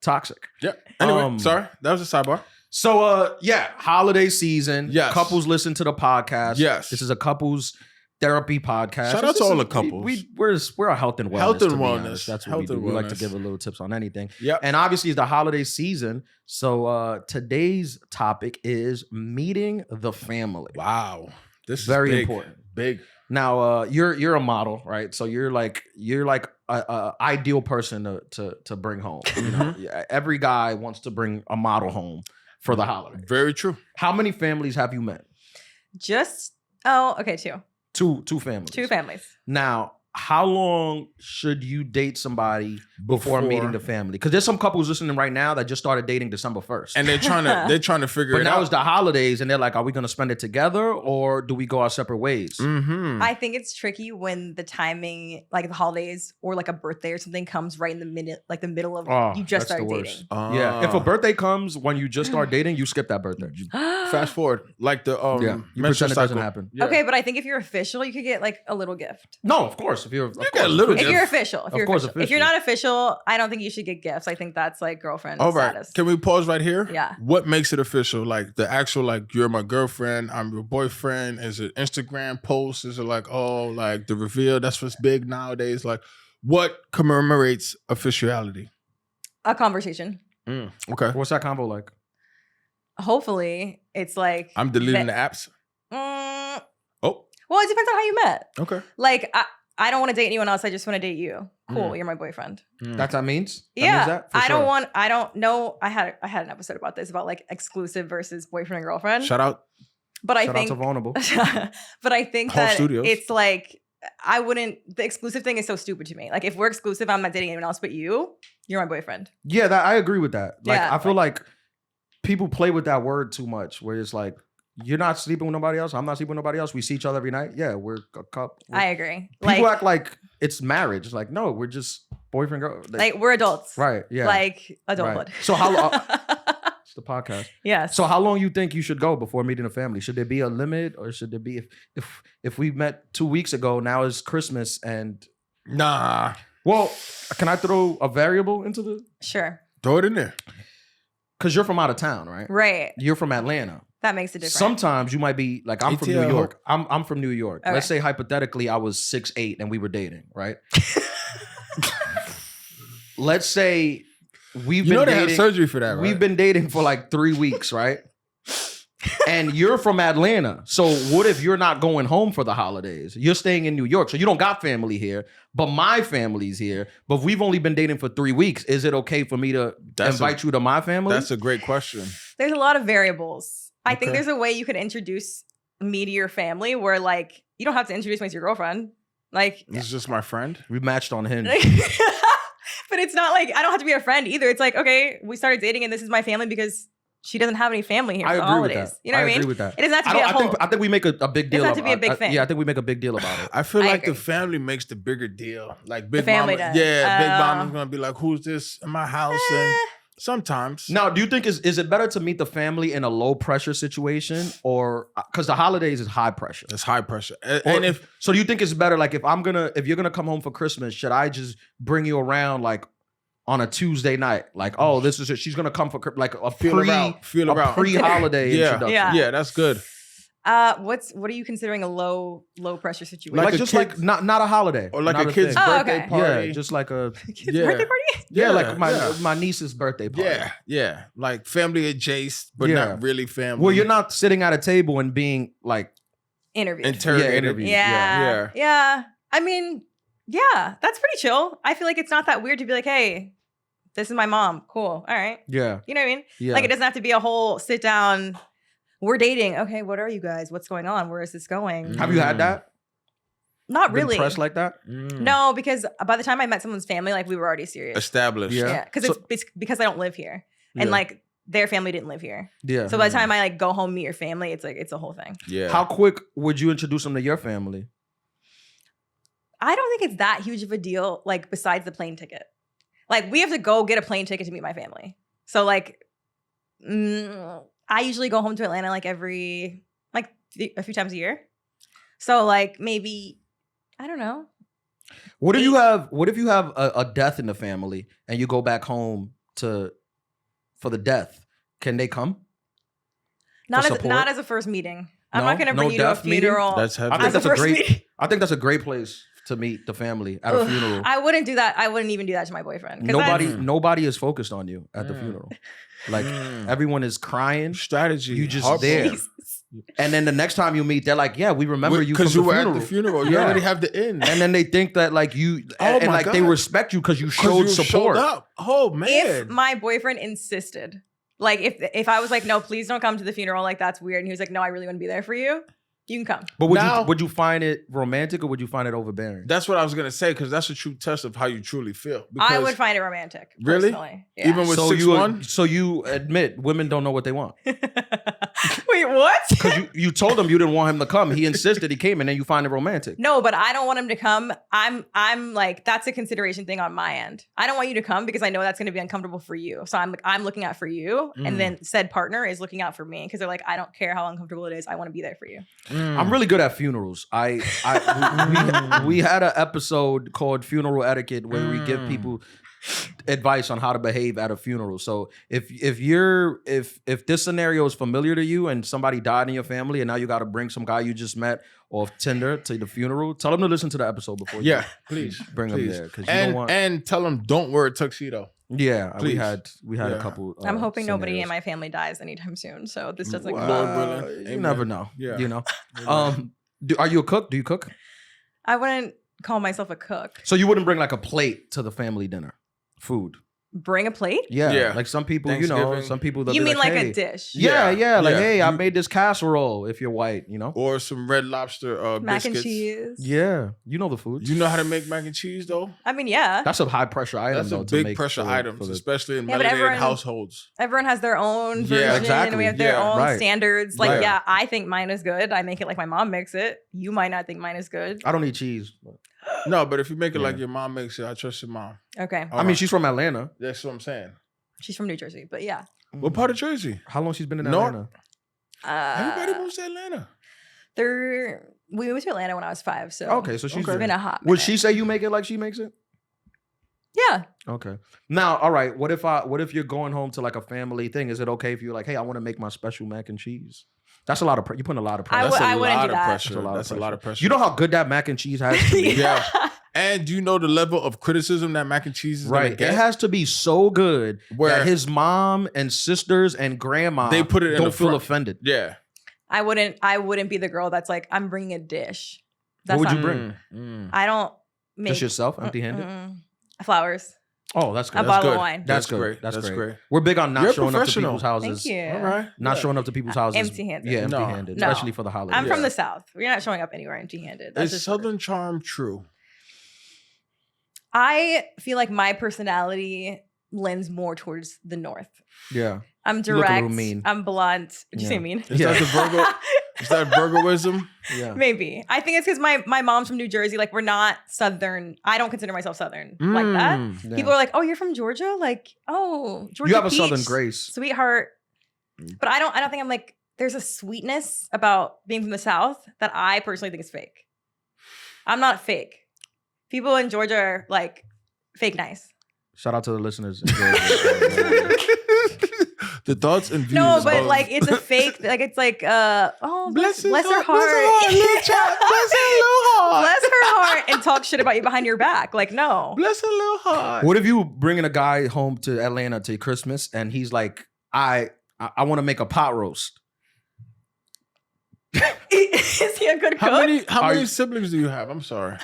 toxic. Yeah. Anyway, Um, sorry. That was a sidebar. So yeah, holiday season. Yes. Couples listen to the podcast. Yes. This is a couples therapy podcast. Shout out to all the couples. We're a health and wellness. Health and to be wellness. honest. That's what Health we do. and We like to wellness. give a little tips on anything. Yep. And obviously it's the holiday season. So today's topic is meeting the family. Wow. This is Very big. important. Big. Now you're a model, right? So you're like a ideal person to bring home. You know? Yeah, every guy wants to bring a model home for the holiday. Very true. How many families have you met? Okay, two. Two families. Two families. Now, how long should you date somebody before meeting the family? Because there's some couples listening right now that just started dating December 1st. And they're trying to figure But it now out. it's the holidays, and they're like, are we going to spend it together or do we go our separate ways? Mm-hmm. I think it's tricky when the timing, like the holidays or like a birthday or something, comes right in the middle of Oh, you just that's the started worst. dating. Yeah. If a birthday comes when you just start dating, you skip that birthday. Fast forward, like the You menstrual pretend it doesn't cycle. happen. Yeah. Okay, but I think if you're official, you could get like a little gift. No, of course. If you're of get a course. little If gift. you're official, if Of you're course, official. If you're not official, I don't think you should get gifts. I think that's like girlfriend All right. status. Can we pause right here? Yeah. What makes it official? Like the actual, like you're my girlfriend, I'm your boyfriend. Is it Instagram posts? Is it like, oh, like the reveal? That's what's big nowadays. Like what commemorates officiality? A conversation. Okay. What's that combo like? Hopefully, it's like I'm deleting that- the apps. Mm, Oh, well, it depends on how you met. okay. Like I don't want to date anyone else. I just want to date you. Cool, you're my boyfriend. That's what that means? That Yeah, means that? For I sure. don't know. I had an episode about this, about like exclusive versus boyfriend and girlfriend. Shout out. But I Shout think out to Vulnerable. but I think Whole that studios. it's like I wouldn't. The exclusive thing is so stupid to me. Like if we're exclusive, I'm not dating anyone else but you. You're my boyfriend. Yeah, I agree with that. Like Yeah, I feel like people play with that word too much, where it's like, you're not sleeping with nobody else. I'm not sleeping with nobody else. We see each other every night. Yeah, we're a couple. I agree. People act like it's marriage. It's like, no, we're just boyfriend girl. Like we're adults. Right. Yeah. Like adulthood. Right. So how? It's the podcast. Yes. So how long you think you should go before meeting a family? Should there be a limit, or should there be if we met 2 weeks ago, now it's Christmas and Nah. well, can I throw a variable into the? Sure. Throw it in there. Because you're from out of town, right? Right. You're from Atlanta. That makes a difference. Sometimes you might be like, I'm from ATL. New York. I'm from New York. Okay. Let's say hypothetically I was 6'8" and we were dating, right? Let's say we've You been know they have dating. surgery for that, right? We've been dating for like 3 weeks, right? And you're from Atlanta. So what if you're not going home for the holidays? You're staying in New York. So you don't got family here, but my family's here. But we've only been dating for 3 weeks. Is it okay for me to invite you to my family? That's a great question. There's a lot of variables. I think Okay. there's a way you could introduce me to your family where like you don't have to introduce me as your girlfriend. Like This is just my friend. We matched on Hinge. but it's not like I don't have to be a friend either. It's like, okay, we started dating and this is my family because she doesn't have any family here I for the agree with holidays. that. You know what I mean? agree with that. It doesn't have to be a whole. I think we make a big deal. have to be a big thing. Yeah, I think we make a big deal about it. I feel I like the agree. family makes the bigger deal. Like Big family Mama. does. Yeah, Big Oh. Mama's gonna be like, who's this in my house? And sometimes. Now, do you think is it better to meet the family in a low pressure situation, or because the holidays is high pressure? It's high pressure. And, Or- and if so, do you think it's better like if you're gonna come home for Christmas, should I just bring you around like on a Tuesday night? Like, oh, this is she's gonna come for like a feel her out. Feel her out. pre-holiday Yeah. introduction. Yeah. Yeah, that's good. What are you considering a low pressure situation? Like, Like a just kid- like not a holiday Or like not a kid's thing. Oh, birthday okay. party. Yeah, just like a Kid's Yeah. birthday party? yeah, like yeah. my niece's birthday party. Yeah. Like family adjacent, but Yeah. not really family. Well, you're not sitting at a table and being like Interviewed. interrogated. interview. Yeah. I mean, yeah, that's pretty chill. I feel like it's not that weird to be like, hey, this is my mom. Cool. All right. yeah. You know what I mean? Yeah. Like it doesn't have to be a whole sit down. We're dating. Okay, what are you guys? What's going on? Where is this going? Have you had that? Not Been really. pressed like that? No, because by the time I met someone's family, like we were already serious. Established. Yeah. Yeah, because So- it's because I don't live here, and Yeah. like their family didn't live here. Yeah. So by the time I like go home meet your family, it's like it's a whole thing. Yeah. How quick would you introduce them to your family? I don't think it's that huge of a deal. Like besides the plane ticket, like we have to go get a plane ticket to meet my family. So like, I usually go home to Atlanta like every a few times a year. So like maybe I don't know. What if you have a death in the family and you go back home for the death? Can they come? Not support? as a first meeting. I'm No? not gonna No bring you to a death meeting? funeral. That's heavy. I think as a that's a first great. meeting. I think that's a great place to meet the family at a Ugh, funeral. I wouldn't do that. I wouldn't even do that to my boyfriend. 'Cause Nobody is focused on you at the funeral. Like everyone is crying, strategy. You just Heartbroken. there. Jesus. and then the next time you meet, they're like, "Yeah, we remember you from because the you were funeral." at the funeral. You Yeah. already have the end. And then they think that like you, Oh and my like they God. respect you because you 'Cause showed you support. up. Oh man. If my boyfriend insisted, like if I was like, no, please don't come to the funeral, like that's weird, and he was like, no, I really want to be there for you, you can come. But Now- would you find it romantic or would you find it overbearing? That's what I was gonna say because that's a true test of how you truly feel. I Because would find it romantic. Really? Personally. Yeah. even with so 6'1", so you admit women don't know what they want Wait, what? because you told him you didn't want him to come. He insisted he came, and then you find it romantic. No, but I don't want him to come. I'm like that's a consideration thing on my end. I don't want you to come because I know that's going to be uncomfortable for you. So I'm looking out for you, and then said partner is looking out for me because they're like, I don't care how uncomfortable it is. I want to be there for you. I'm really good at funerals. We had an episode called Funeral Etiquette where we give people advice on how to behave at a funeral. So if this scenario is familiar to you and somebody died in your family and now you got to bring some guy you just met off Tinder to the funeral, tell them to listen to the episode before you Yeah, please bring them please. there because you don't want. And tell them don't wear a tuxedo. Yeah, we Please. had a Yeah. couple. I'm hoping nobody in scenarios. my family dies anytime soon. So this doesn't. Lord Well, willing. you Amen. never know. Yeah. You know. Are you a cook? Do you cook? I wouldn't call myself a cook. So you wouldn't bring like a plate to the family dinner, food. Bring a plate? Yeah. Like some people, you know, Thanksgiving. some people. they'll You be mean like hey. a dish? Yeah. Like, Yeah. hey, I You- made this casserole. If you're white, you know. Or some Red Lobster Mac biscuits. and cheese. Yeah, you know the foods. You know how to make mac and cheese though? I mean, yeah. That's a high pressure item. That's though, a to big make pressure for items, the- especially in Yeah, but melanated everyone- households. Everyone has their own Yeah, version, and exactly. we have their Yeah, own right. standards. Like, Right. yeah, I think mine is good. I make it like my mom makes it. You might not think mine is good. I don't eat cheese. but- No, but if you make it like Yeah. your mom makes it, I trust your mom. Okay. I mean, she's from Atlanta. That's what I'm saying. She's from New Jersey, but yeah. What part of Jersey? How long she's been in North- Atlanta? Everybody moves to Atlanta. We moved to Atlanta when I was 5, so Okay, so she's it's been a hot Would minute. she say you make it like she makes it? Yeah. Okay. Now, all right. What if you're going home to like a family thing? Is it okay if you're like, hey, I want to make my special mac and cheese? That's a lot of. You're putting a lot of pressure. I That's would- a wouldn't lot do of that. pressure. That's a lot of That's a lot of pressure. You know how good that mac and cheese has to be? Yeah. And do you know the level of criticism that mac and cheese is Right. gonna get? It has to be so good Where- that his mom and sisters and grandma They put it in don't the feel front. offended. Yeah. I wouldn't be the girl that's like, I'm bringing a dish. That's What would not- you bring? I don't make Just yourself, empty-handed? flowers. Oh, that's A good. bottle good. of wine. That's good. great. That's great. great. We're big on not You're a showing up to professional. people's houses. Thank you. All right. Not Yeah. showing up to people's houses. Empty-handed. Yeah, No. empty-handed, No. especially for the holidays. I'm Yeah. from the South. You're not showing up anywhere empty-handed. That's Is just Southern charm true? I feel like my personality lends more towards the North. Yeah. I'm You look a little direct. mean. I'm blunt. Did you say Yeah. mean? Is Yeah. that the Virgo? Is that Virgoism? Yeah. Maybe. I think it's because my mom's from New Jersey. Like, we're not Southern. I don't consider myself Southern like that. Yeah. People are like, "Oh, you're from Georgia?" Like, "Oh, Georgia." You have a peach, Southern grace. sweetheart. But I don't think I'm like. There's a sweetness about being from the South that I personally think is fake. I'm not fake. People in Georgia are like fake nice. Shout out to the listeners. The thoughts and views. No, but of- like it's a fake. Like it's like, oh, bless her heart. little child. Bless her little heart. Bless her heart and talk shit about you behind your back. Like, no. Bless her little heart. What if you bringing a guy home to Atlanta to Christmas and he's like, I want to make a pot roast. Is he a good How cook? How Are many you- siblings do you have? I'm sorry.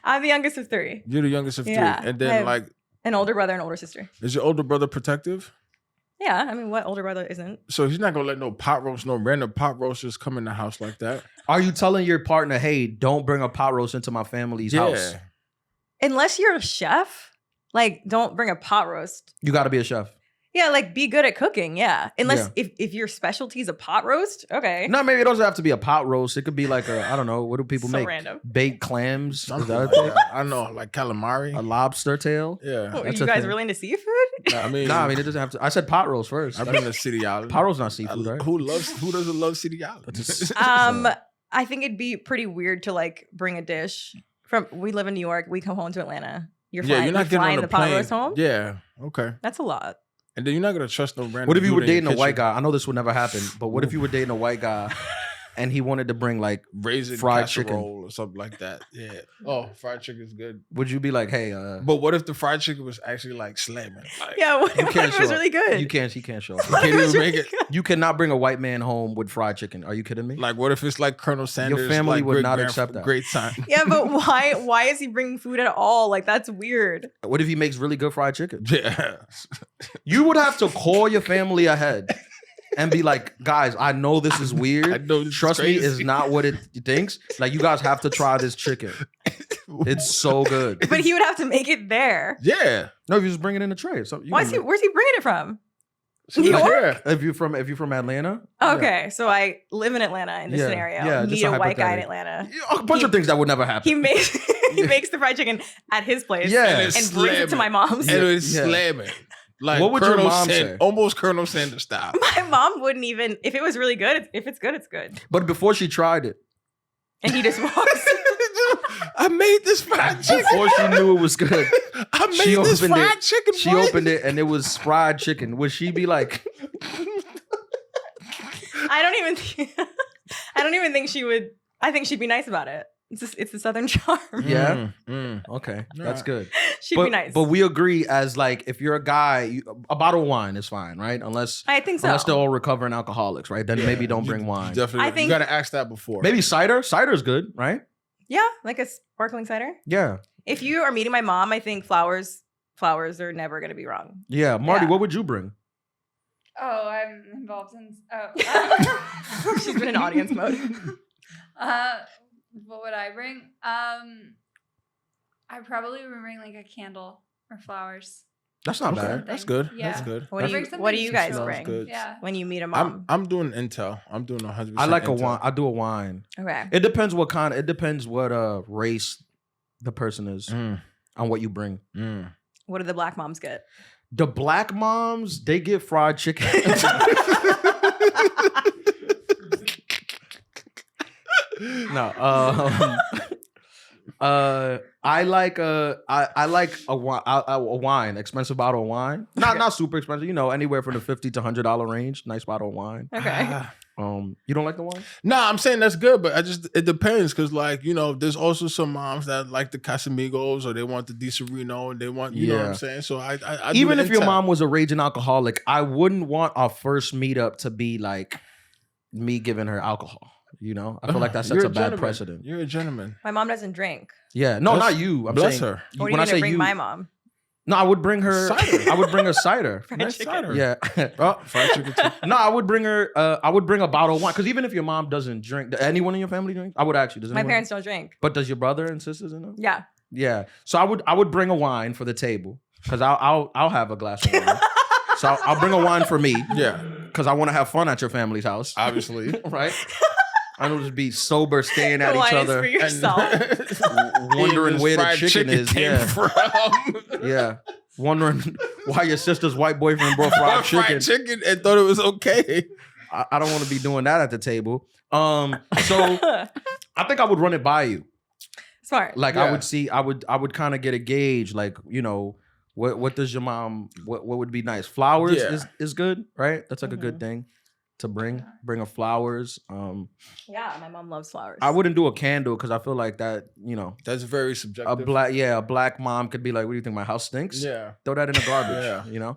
I'm the youngest of 3. You're the youngest of 3. Yeah, And I then have- like, An older brother and older sister. is your older brother protective? Yeah, I mean, what older brother isn't? So he's not gonna let no pot roast, no random pot roasters come in the house like that. Are you telling your partner, hey, don't bring a pot roast into my family's house? Unless you're a chef, like, don't bring a pot roast. You got to be a chef. Yeah, like, be good at cooking. Yeah, unless Yeah. if your specialty is a pot roast, okay. No, maybe it doesn't have to be a pot roast. It could be like I don't know. What do people So make? random. Baked clams? Is Something that a like thing? that. I know, like calamari. A lobster tail? Yeah. What, are That's you a guys thing. really into seafood? I mean, No, I mean it doesn't have to. I said pot roast first. I've been to City Island. Pot roast not seafood, right? Who doesn't love City Island? I think it'd be pretty weird to like bring a dish from. We live in New York. We come home to Atlanta. You're flying, yeah, you're not getting flying on the the pot plane. roast home. Yeah, okay. That's a lot. And then you're not gonna trust no random. What if you dude were in your dating a white kitchen. guy? I know this would never happen, but what if you were dating a white guy and he wanted to bring like raisin fried casserole chicken? or something like that? Yeah. Oh, fried chicken is good. Would you be like, hey, But what if the fried chicken was actually like slamming? Like, Yeah, what you if can't it show was up. really good? He can't show up. you can't even make it. You cannot bring a white man home with fried chicken. Are you kidding me? Like, what if it's like Colonel Sanders? family like, would not great-grandf- accept that. Great time. Yeah, but why is he bringing food at all? Like, that's weird. What if he makes really good fried chicken? Yeah. You would have to call your family ahead and be like, guys, I know this is weird. I know this is Trust me, it's crazy." not what it thinks. Like, you guys have to try this chicken. It's so good. But he would have to make it there. Yeah. No, if you just bring it in a tray. So Where's he bringing it from? So New like, York? yeah. If you're from Atlanta, Okay, so I live in Atlanta in this Yeah, scenario. yeah, just Meet a a white guy in hypothetical. Atlanta. yeah, a bunch of things that would never happen. He makes he makes the fried chicken at his place. Yeah. And it's and brings it to my mom's. And it's Yeah. slamming. Like What would your Colonel mom say? Almost Colonel Sanders style. My mom wouldn't even if it was really good. If it's good, it's good. But before she tried it, And he just walks. I made this fried chicken. before she knew it was good, I made she this opened fried it. chicken. She boy. opened it and it was fried chicken. Would she be like, I don't even think she would. I think she'd be nice about it. It's the Southern charm. yeah, Mm. okay, Yeah. that's good. She'd but, be nice. But we agree as like if you're a guy, a bottle of wine is fine, right? Unless I think so. unless they're all recovering alcoholics, right? Then maybe don't You- bring you wine. Definitely. I think- you gotta ask that before. Maybe cider. Cider's good, right? Yeah, like a sparkling cider. Yeah. If you are meeting my mom, I think flowers are never going to be wrong. Yeah. Marty, Yeah. what would you bring? Oh, I'm involved in. She's been in audience mode. What would I bring? I probably would bring like a candle or flowers. That's not Okay, bad. that's good. Yeah. That's good. What do Bring you something guys neutral. bring Good. Yeah. when you meet a mom? I'm doing Intel. I'm doing 100%. I like a Intel. wine. I do a wine. Okay. It depends what kind. It depends what race the person is Mm, and what you bring. mm. What do the black moms get? The black moms, they get fried chicken. No. I like a wine, expensive bottle of wine. Not super expensive, anywhere from the $50 to $100 range. Nice bottle of wine. Okay. You don't like the wine? Nah, I'm saying that's good, but it depends because there's also some moms that like the Casamigos or they want the Di Sereno and they want you know what I'm saying. So I do Even the if your Intel. mom was a raging alcoholic, I wouldn't want our first meetup to be like me giving her alcohol. I feel like that sets You're a bad gentleman. precedent. You're a gentleman. My mom doesn't drink. Yeah, no, Bless- not you. I'm bless saying, her. What are you when I going say to bring you, my mom? no, I would bring her. Cider. I would bring her cider. Fried Nice chicken. cider. Yeah. Oh, fried chicken too. No, I would bring her. I would bring a bottle of wine because even if your mom doesn't drink, does anyone in your family drink? I would ask you. Does My anyone? parents don't drink. But does your brother and sisters know? Yeah. Yeah. So I would bring a wine for the table because I'll have a glass of wine. So I'll bring a wine for me. Yeah, Because I want to have fun at your family's house, obviously. right? I don't just be sober, staring at The each wine is other, for yourself. wondering where the Fried chicken is. came Yeah. from. Yeah. Wondering why your sister's white boyfriend brought fried chicken. Fried chicken and thought it was okay. I don't want to be doing that at the table. So I think I would run it by you. Smart. Like Yeah. I would kind of get a gauge, like, what does your mom, what would be nice? Flowers Yeah. is good, right? That's like a Mm-hmm. good thing to bring her flowers. Yeah, my mom loves flowers. I wouldn't do a candle because I feel like that, That's very a subjective. black mom could be like, what do you think, my house stinks? Yeah. Throw that in the garbage, Yeah.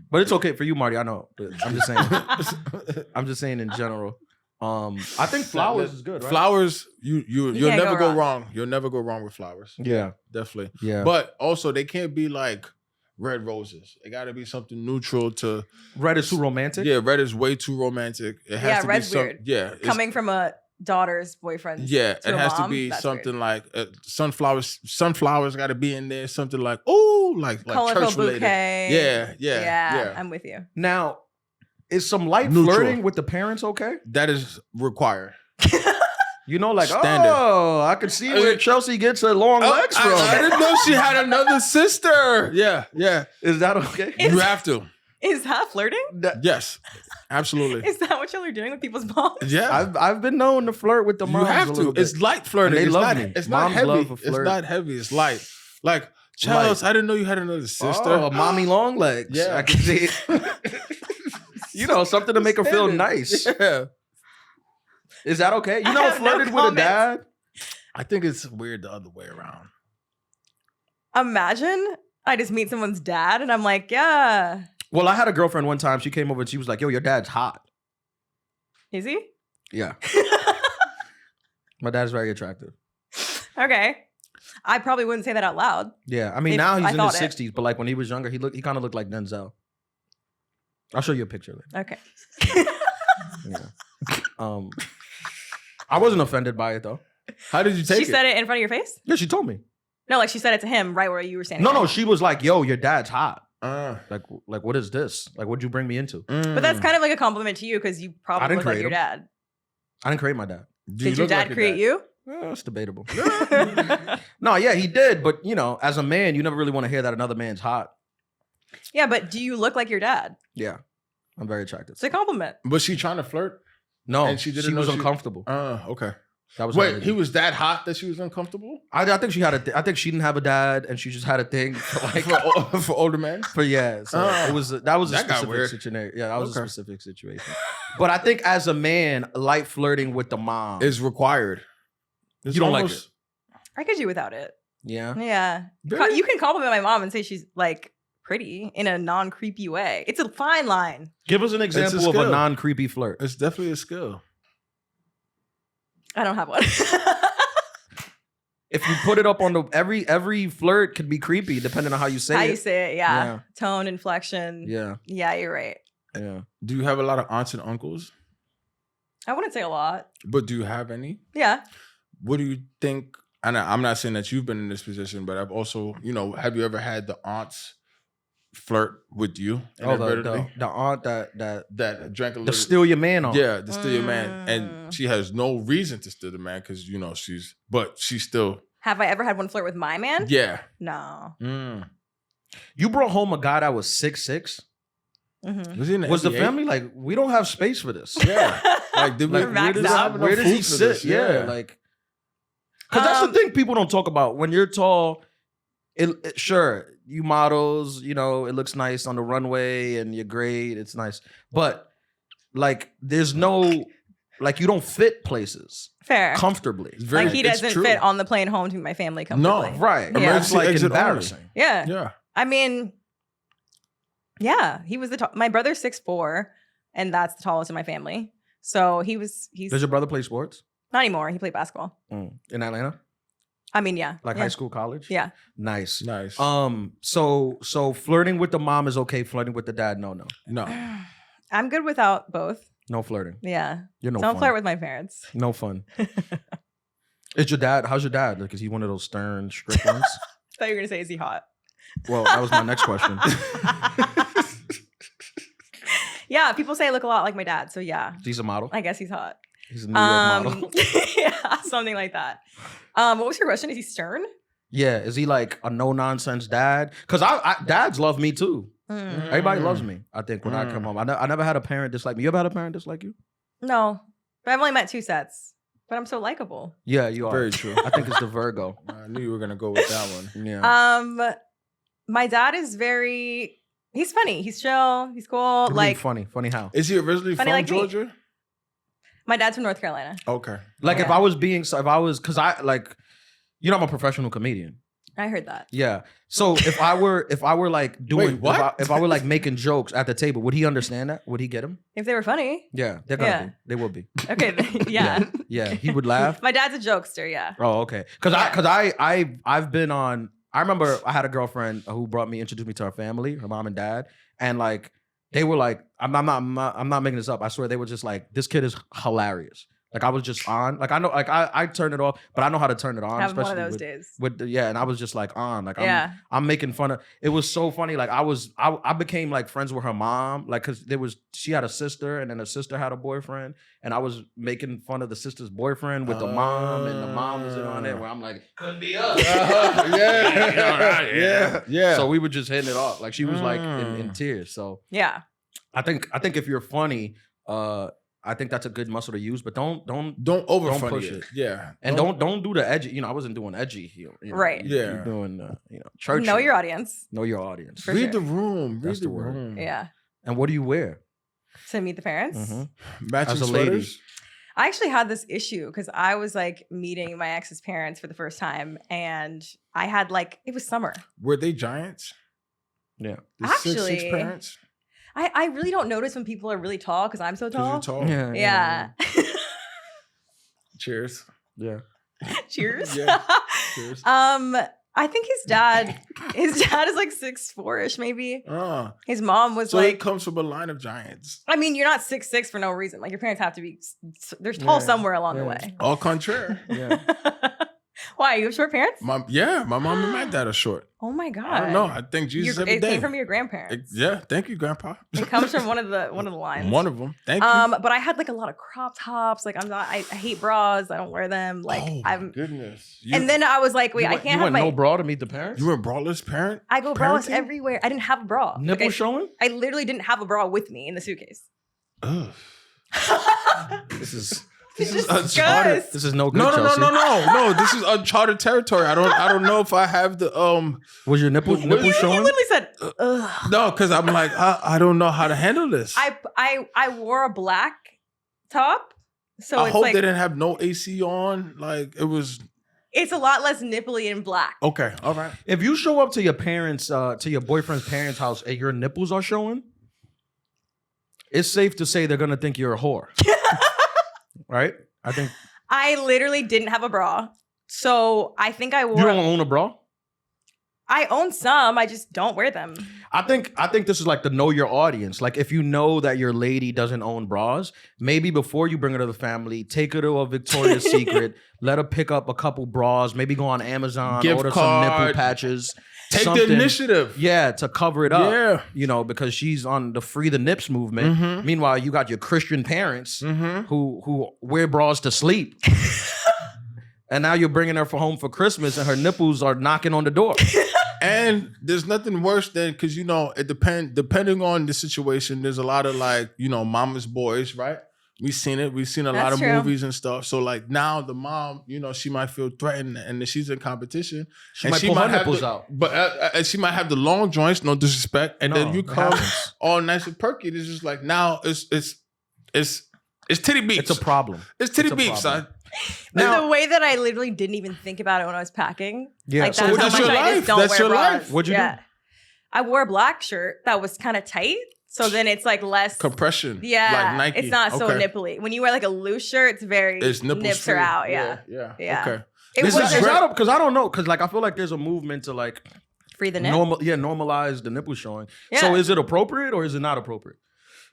But it's okay for you, Marty. I know. But I'm just saying. I'm just saying in general. I think flowers is good, right? Flowers, you'll can't never go go wrong. wrong. You'll never go wrong with flowers. Yeah. Definitely. Yeah. But also they can't be like red roses. It got to be something neutral to. Red is too romantic. Yeah, red is way too romantic. It has Yeah, to red's be weird. Yeah, it's- Coming from a daughter's boyfriend. Yeah, to it a has to mom, be that's something weird. like sunflowers. Sunflowers got to be in there. Something like like Colorful church related. bouquet. Yeah. I'm with you. Now, is some light Neutral. flirting with the parents okay? That is required. Like, Standard. I can see where Chelsea gets her long legs from. I didn't know she had another sister. Yeah. Is that okay? You have to. Is that flirting? Yes, absolutely. Is that what y'all are doing with people's moms? Yeah. I've been known to flirt with the You moms have a little to. It's bit. light flirting. And they it's love not, me. It's Moms not heavy. love a It's flirt. not heavy. It's light. Like, Charles, I didn't know you had another sister. Oh, mommy long legs. Yeah. I can see it. Something to make her feel nice. Yeah. Is that okay? You I know, have no flirted with a comments. dad? I think it's weird the other way around. Imagine I just meet someone's dad and I'm like, yeah. Well, I had a girlfriend one time. She came over and she was like, yo, your dad's hot. Is he? Yeah. My dad's very attractive. Okay. I probably wouldn't say that out loud. Yeah. I mean, If now he's I in his thought it. 60s, but like when he was younger, he kind of looked like Denzel. I'll show you a picture later. Okay. Yeah. I wasn't offended by it though. How did you take She it? said it in front of your face? Yeah, she told me. No, like she said it to him right where you were standing. No, she was like, yo, your dad's hot. Uh, Like, what is this? Like, what'd you bring me into? But that's kind of like a compliment to you because you I probably didn't look like create your him. dad. I didn't create my dad. Did your dad create you? It's debatable. No, yeah, he did. But, as a man, you never really want to hear that another man's hot. Yeah, but do you look like your dad? Yeah. I'm very attractive. It's a compliment. Was she trying to flirt? No, And she she, didn't know was she- uncomfortable. Okay. That was her Wait, idea. he was that hot that she was uncomfortable? I think she had I think she didn't have a dad, and she just had a thing for like for older men? for yeah. So Oh. that was a That got specific weird. situation. Yeah, that was a Okay. specific situation. But I think as a man, light flirting with the mom Is required. It's You don't like almost- I could do without it. Yeah. Yeah. Really? You can compliment my mom and say she's like pretty in a non-creepy way. It's a fine line. Give us an example of a skill. non-creepy flirt. It's definitely a skill. I don't have one. if you put it up on the every flirt could be creepy depending on how you say How it. you say it, yeah. Yeah. Tone, inflection. Yeah. Yeah, you're right. Yeah. Do you have a lot of aunts and uncles? I wouldn't say a lot. But do you have any? Yeah. What do you think? And I'm not saying that you've been in this position, but I've also, have you ever had the aunts flirt with you? The aunt that that drank a to little. steal your man on. Yeah, to steal your man, and she has no reason to steal the man because she's still. Have I ever had one flirt with my man? Yeah. No. You brought home a guy that was 6'6". Mm-hmm. Was he in the Was the NBA? family like, we don't have space for this? Yeah. Like, did we? You're maxed out. Where does he sit? Yeah, like, because that's the thing people don't talk about. When you're tall, sure, you models, it looks nice on the runway and you're great. It's nice, but like, there's no, like, you don't fit places Fair. comfortably. Like he doesn't fit on the plane home to my family comfortably. No, Right? Yeah. It's like Exit only. embarrassing. Yeah. Yeah. I mean, yeah, he was my brother's 6'4", and that's the tallest in my family. So he's Does your brother play sports? not anymore. He played basketball. In Atlanta? I mean, yeah. Like yeah. high school, college? Yeah. Nice. Nice. So flirting with the mom is okay. Flirting with the dad, no. No. I'm good without both. No flirting. Yeah. You're no Don't fun. flirt with my parents. No fun. Is your dad? How's your dad? Like, is he one of those stern, strict ones? I thought you were gonna say, is he hot? Well, that was my next question. Yeah, people say I look a lot like my dad. So yeah, He's a model. I guess he's hot. He's a New York model. Yeah, something like that. What was your question? Is he stern? Yeah. Is he like a no nonsense dad? Because dads love me too. Everybody loves me. I think when I come home, I never had a parent dislike me. You ever had a parent dislike you? No, but I've only met 2 sets. But I'm so likable. Yeah, you are. Very true. I think it's the Virgo. I knew you were gonna go with that one. Yeah. My dad is he's funny. He's chill. He's cool. What do you mean Like funny. Funny how? Is he originally Funny from like me. Georgia? my dad's from North Carolina. Okay. Like Yeah. because I like, I'm a professional comedian. I heard that. Yeah. So if I were like doing, Wait, what? if I were like making jokes at the table, would he understand that? Would he get them? If they were funny. Yeah, they're gonna Yeah. be. They will be. Okay. Yeah. Yeah, he would laugh. My dad's a jokester. Yeah. Oh, okay. Because I've been on. I remember I had a girlfriend who introduced me to her family, her mom and dad, and like they were like, I'm not making this up. I swear they were just like, this kid is hilarious. Like I was just on. Like I know, like I turned it off, but I know how to turn it on. Have one of especially those days. And I was just like on. Like Yeah. I'm making fun of. It was so funny. Like I became like friends with her mom. Like because she had a sister, and then her sister had a boyfriend, and I was making fun of the sister's boyfriend with the mom, and the mom was in on it. Where I'm like, couldn't be us. Yeah. So we were just hitting it off. Like she was like in tears. So Yeah. I think if you're funny, I think that's a good muscle to use, but don't over don't funny push it. it. Yeah. and don't do the edgy. I wasn't doing edgy here. Right. You're doing church. Know your audience. Know your audience. For Read sure. the room. Read That's the the word. room. Yeah. And what do you wear? To meet the parents. Matching As a lady. sweaters. I actually had this issue because I was like meeting my ex's parents for the first time, and I had it was summer. Were they giants? Yeah. The Actually, 6'6" parents? I really don't notice when people are really tall because I'm so tall. Because you're tall. Yeah. Cheers. Yeah. Cheers. Yeah. Cheers. I think his dad is like 6'4" maybe. His mom was So like, it comes from a line of giants. I mean, you're not 6'6" for no reason. Like your parents have to be. They're tall Yeah. somewhere along the Yeah. way. Au contraire. Yeah. Why? You have short parents? My mom and my dad are short. Oh my god. I don't know. I think Jesus every it day. came from your grandparents. Yeah, thank you, Grandpa. It comes from one of the lines. One of them. Thank you. But I had a lot of crop tops. Like I hate bras. I don't wear them. Like oh my goodness. And then I was like, wait, I can't You have went my. no bra to meet the parents? You were a braless parent? I go braless parenting? everywhere. I didn't have a bra. Nipple Like, showing? I literally didn't have a bra with me in the suitcase. Ugh. This is uncharted. this is no good. No. Chelsea. This is uncharted territory. I don't know if I have the Was your nipple You showing? literally said, ugh. No, because I'm like I don't know how to handle this. I wore a black top, so I it's hope like they didn't have no AC on. Like it was it's a lot less nipply in black. okay. All right. If you show up to your parents, to your boyfriend's parents' house, and your nipples are showing, it's safe to say they're gonna think you're a whore. Right? I think I literally didn't have a bra. So I think I wore. You don't own a bra? I own some. I just don't wear them. I think this is like the know your audience. Like if you know that your lady doesn't own bras, maybe before you bring her to the family, take her to a Victoria's Secret, let her pick up a couple bras, maybe go on Amazon, Gift order card. some nipple patches. Take something, the initiative. Yeah, to cover it up. Yeah. You know, because she's on the Free the Nips movement. Mhm. Meanwhile, you got your Christian parents Mhm. who wear bras to sleep. And now you're bringing her home for Christmas and her nipples are knocking on the door. And there's nothing worse than, because you know, it depending on the situation, there's a lot of like, you know, mama's boys, right? We've seen it. We've seen a lot That's of true. movies and stuff. So like now the mom, you know, she might feel threatened and then she's in competition. She and might pull her have nipples the, out. But and she might have the long joints, no disrespect. And then No, you it come happens. all nice and perky. It's just like now it's titty beats. It's a problem. It's titty It's a beats, problem. son. The way that I literally didn't even think about it when I was packing. Yeah. Like So that's how that's much your I life. just don't That's wear your bras. life. What'd you do? I wore a black shirt that was kind of tight. So then it's like less Compression. Yeah. Like Nike. It's not so Okay. nipply. When you wear like a loose shirt, it's very It's nipples nips free. are out. Yeah. Yeah. Yeah. Okay. It This was is because I don't know, because like I feel like there's a movement to like free the nip normalize the nipple showing. Yeah. So is it appropriate or is it not appropriate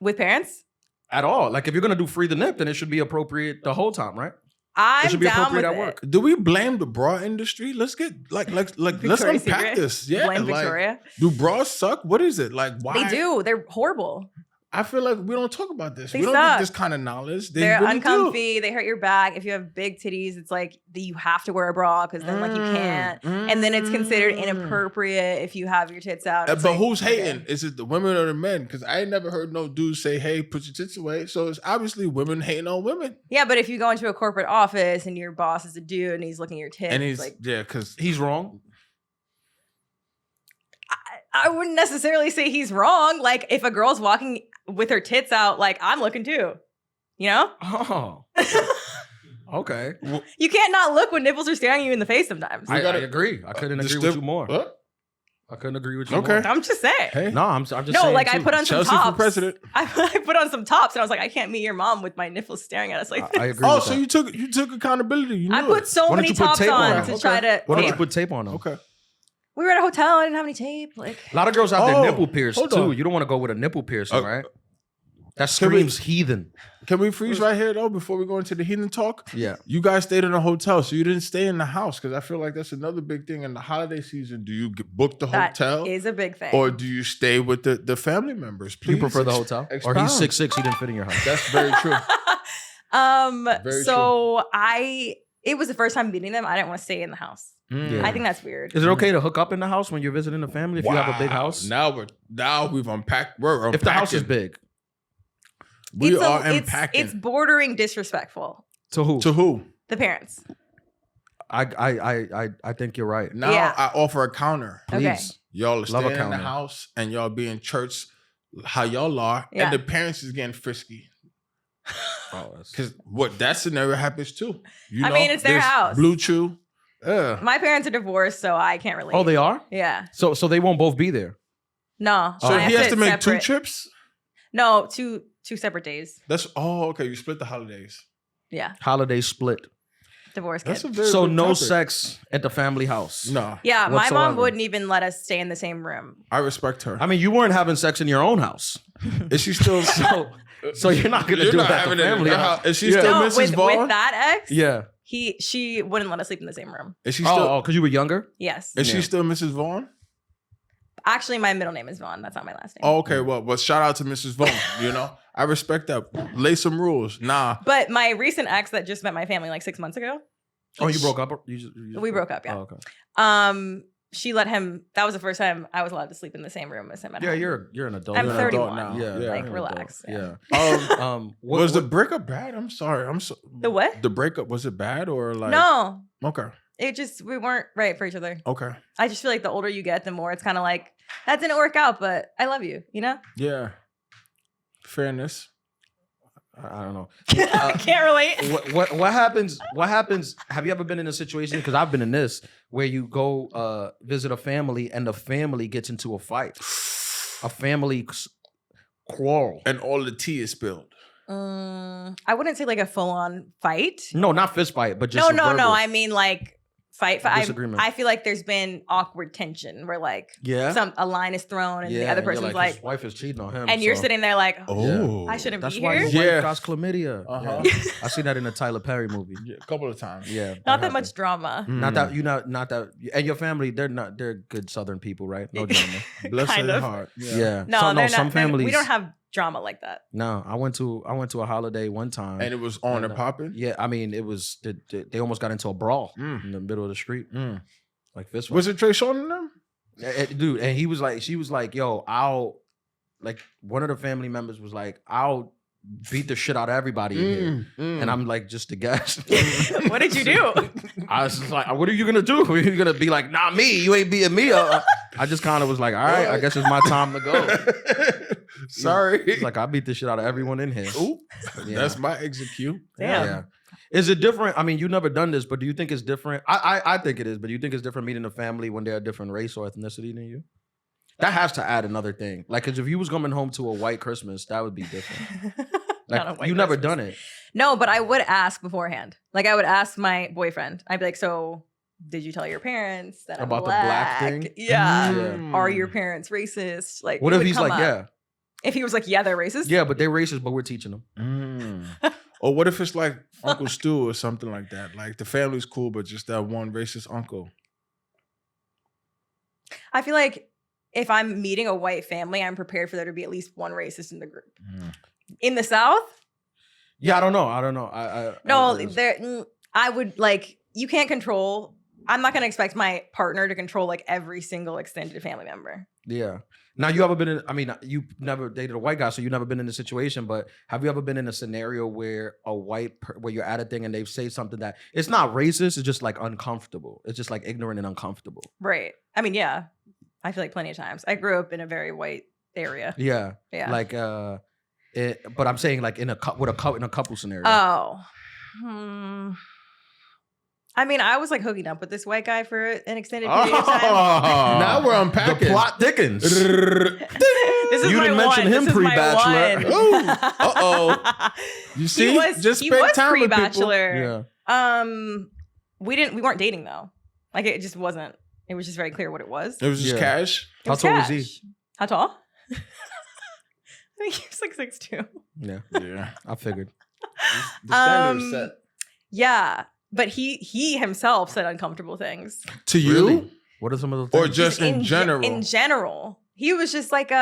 with parents. at all? Like if you're gonna do free the nip, then it should be appropriate the whole time, right? I'm It should be down with appropriate at it. work. Do we blame the bra industry? Let's get let's Victoria's unpack Secret. this. Yeah. Blame like, Victoria. do bras suck? What is it? Like why? They do. They're horrible. I feel like we don't talk about this. They We don't suck. get this kind of knowledge. They They're really uncomfy. They hurt your back. If you have big titties, it's like you have to wear a bra because then like you can't. And then it's considered inappropriate if you have your tits out. It's But like, who's okay. hating? Is it the women or the men? Because I ain't never heard no dude say, "Hey, put your tits away." So it's obviously women hating on women. Yeah, but if you go into a corporate office and your boss is a dude and he's looking at your tits, And he's like because He's wrong. I wouldn't necessarily say he's wrong. Like if a girl's walking with her tits out, like I'm looking too. You know? Oh. Okay. You can't not look when nipples are staring you in the face sometimes. I gotta- agree. I couldn't the agree stiff- with you more. What? I couldn't agree with you Okay. more. I'm just saying. Hey, No, I'm just No, saying like I too. put on some Chelsea tops. for president. I put on some tops and I was like, I can't meet your mom with my nipples staring at us like this. I agree Oh, with so that. you took accountability. You knew I put so Why don't many you put tops tape on on to it? try Okay. to. Why don't Hey, you put tape on them? Okay. we were at a hotel. I didn't have any tape. Like A lot of girls have Oh, their nipple pierced hold too. on. You don't want to go with a nipple piercing, Uh, right? That can we- screams heathen. Can we freeze right here though before we go into the heathen talk? Yeah. You guys stayed in a hotel, so you didn't stay in the house because I feel like that's another big thing in the holiday season. Do you book the that hotel is a big thing. or do you stay with the family members? Please, You prefer the hotel? Or expound. he's 6'6", he didn't fit in your house. That's very true. Very so it was the first time meeting them. I didn't want to stay in the house. Yeah. I think that's weird. Is it okay to hook up in the house when you're visiting the family if you have a big Wow. house? Now we've unpacked. We're unpacking. If the house is big. we It's are it's unpacking. it's bordering disrespectful. To who? To who? The parents. I think you're right. Now Yeah. I offer a counter. Please. Okay. Y'all are Love a staying in the counter. house and y'all be in church how y'all are, Yeah. and the parents is getting frisky. Oh, that's- Because what that scenario happens too. You I know, mean, it's their there's house. Blue Chew. My parents are divorced, so I can't relate. Oh, they are? Yeah. So they won't both be there. No. So I he has to sit make separate. 2 trips? No, two separate days. That's okay. You split the holidays. Yeah. Holiday split. Divorce That's kid. a very So good no topic. sex at the family house. No, Yeah, my whatsoever. mom wouldn't even let us stay in the same room. I respect her. I mean, you weren't having sex in your own house. Is she still? So you're not gonna You're do not it at having the it in family your house. house. Is she Yeah. still No, Mrs. with Vaughn? that ex, Yeah. she wouldn't let us sleep in the same room. Is she still? Oh, because you were younger? Yes. Is Yeah. she still Mrs. Vaughn? Actually, my middle name is Vaughn. That's not my last name. Oh, okay. Well, shout out to Mrs. Vaughn. You know, I respect that. Lay some rules. Nah. But my recent ex that just met my family like 6 months ago, Oh, you broke up? You just we broke up, yeah. Oh, okay. She let him. That was the first time I was allowed to sleep in the same room as him. At Yeah, home. you're an adult. I'm You're an adult 31. now. Yeah, Yeah. Like, you're an relax, adult. yeah. Yeah. What, Was the what- breakup bad? I'm sorry. I'm so. The what? The breakup, was it bad or like? No, Okay. it just we weren't right for each other. Okay. I just feel like the older you get, the more it's kind of like that didn't work out, but I love you. You know? Yeah. Fairness. I don't know. I can't relate. What happens? What happens? Have you ever been in a situation? Because I've been in this where you go visit a family and the family gets into a fight, a family quarrel. And all the tea is spilled. I wouldn't say like a full on fight. No, not fist fight, but just No. verbal. I mean like fight. Disagreement. I feel like there's been awkward tension where like a line is thrown and the other person's like his wife is cheating on him. and you're sitting there like, oh, I shouldn't That's be why here. his wife got chlamydia. Uh-huh. I seen that in a Tyler Perry movie. A couple of times. Yeah. Not that much drama. Not that and your family, they're good Southern people, right? No drama. Bless Kind their of. heart. Yeah. No, So, they're not. some families We don't have drama like that. No, I went to a holiday one time. And it was on and popping? Yeah, I mean, it was they almost got into a brawl in the middle of the street. Like this one. Was it Trey Sean and them? Dude, and she was like, yo, I'll like one of the family members was like, I'll beat the shit out of everybody in here. And I'm like, just a guest. What did you do? I was just like, what are you gonna do? Are you gonna be like, nah, me, you ain't beating me? I just kind of was like, all right, I guess it's my time to go. Sorry. He's like, I beat the shit out of everyone in here. Ooh, that's my execute. Damn. Yeah. Is it different? I mean, you've never done this, but do you think it's different? I think it is, but do you think it's different meeting a family when they're a different race or ethnicity than you? That has to add another thing. Like, because if you was coming home to a white Christmas, that would be different. Like, you never done it. No, but I would ask beforehand. Like, I would ask my boyfriend. I'd be like, so did you tell your parents that about I'm the black thing? Yeah. Are your parents racist? Like, what it if would he's come like, up. yeah? If he was like, yeah, they're racist. Yeah, but they're racist, but we're teaching them. Or what if it's like Uncle Stu or something like that? Like the family's cool, but just that one racist uncle. I feel like if I'm meeting a white family, I'm prepared for there to be at least one racist in the group. In the South? Yeah, I don't know. I would like, you can't control, I'm not going to expect my partner to control like every single extended family member. Yeah. Now, you ever been in, I mean, you never dated a white guy, so you've never been in a situation, but have you ever been in a scenario where where you're at a thing and they say something that, it's not racist, it's just like uncomfortable. It's just like ignorant and uncomfortable. Right. I mean, yeah. I feel like plenty of times. I grew up in a very white area. Yeah. Yeah. Like, but I'm saying like in a couple scenario. Oh. I mean, I was like hooking up with this white guy for an extended period of time. Now we're unpacking. The plot thickens. This is You my didn't mention one. him This is my pre-Bachelor. one. Uh-oh. You see? He was time with people. pre-Bachelor. Yeah. We weren't dating though. Like it just wasn't. It was just very clear what it was. It was just cash. How tall was he? How tall? I think he was like 6'2". Yeah. I figured. The standard is set. Yeah. But he himself said uncomfortable things. To you? Really? What are some of those things? Or just in general? In general. He was just like, he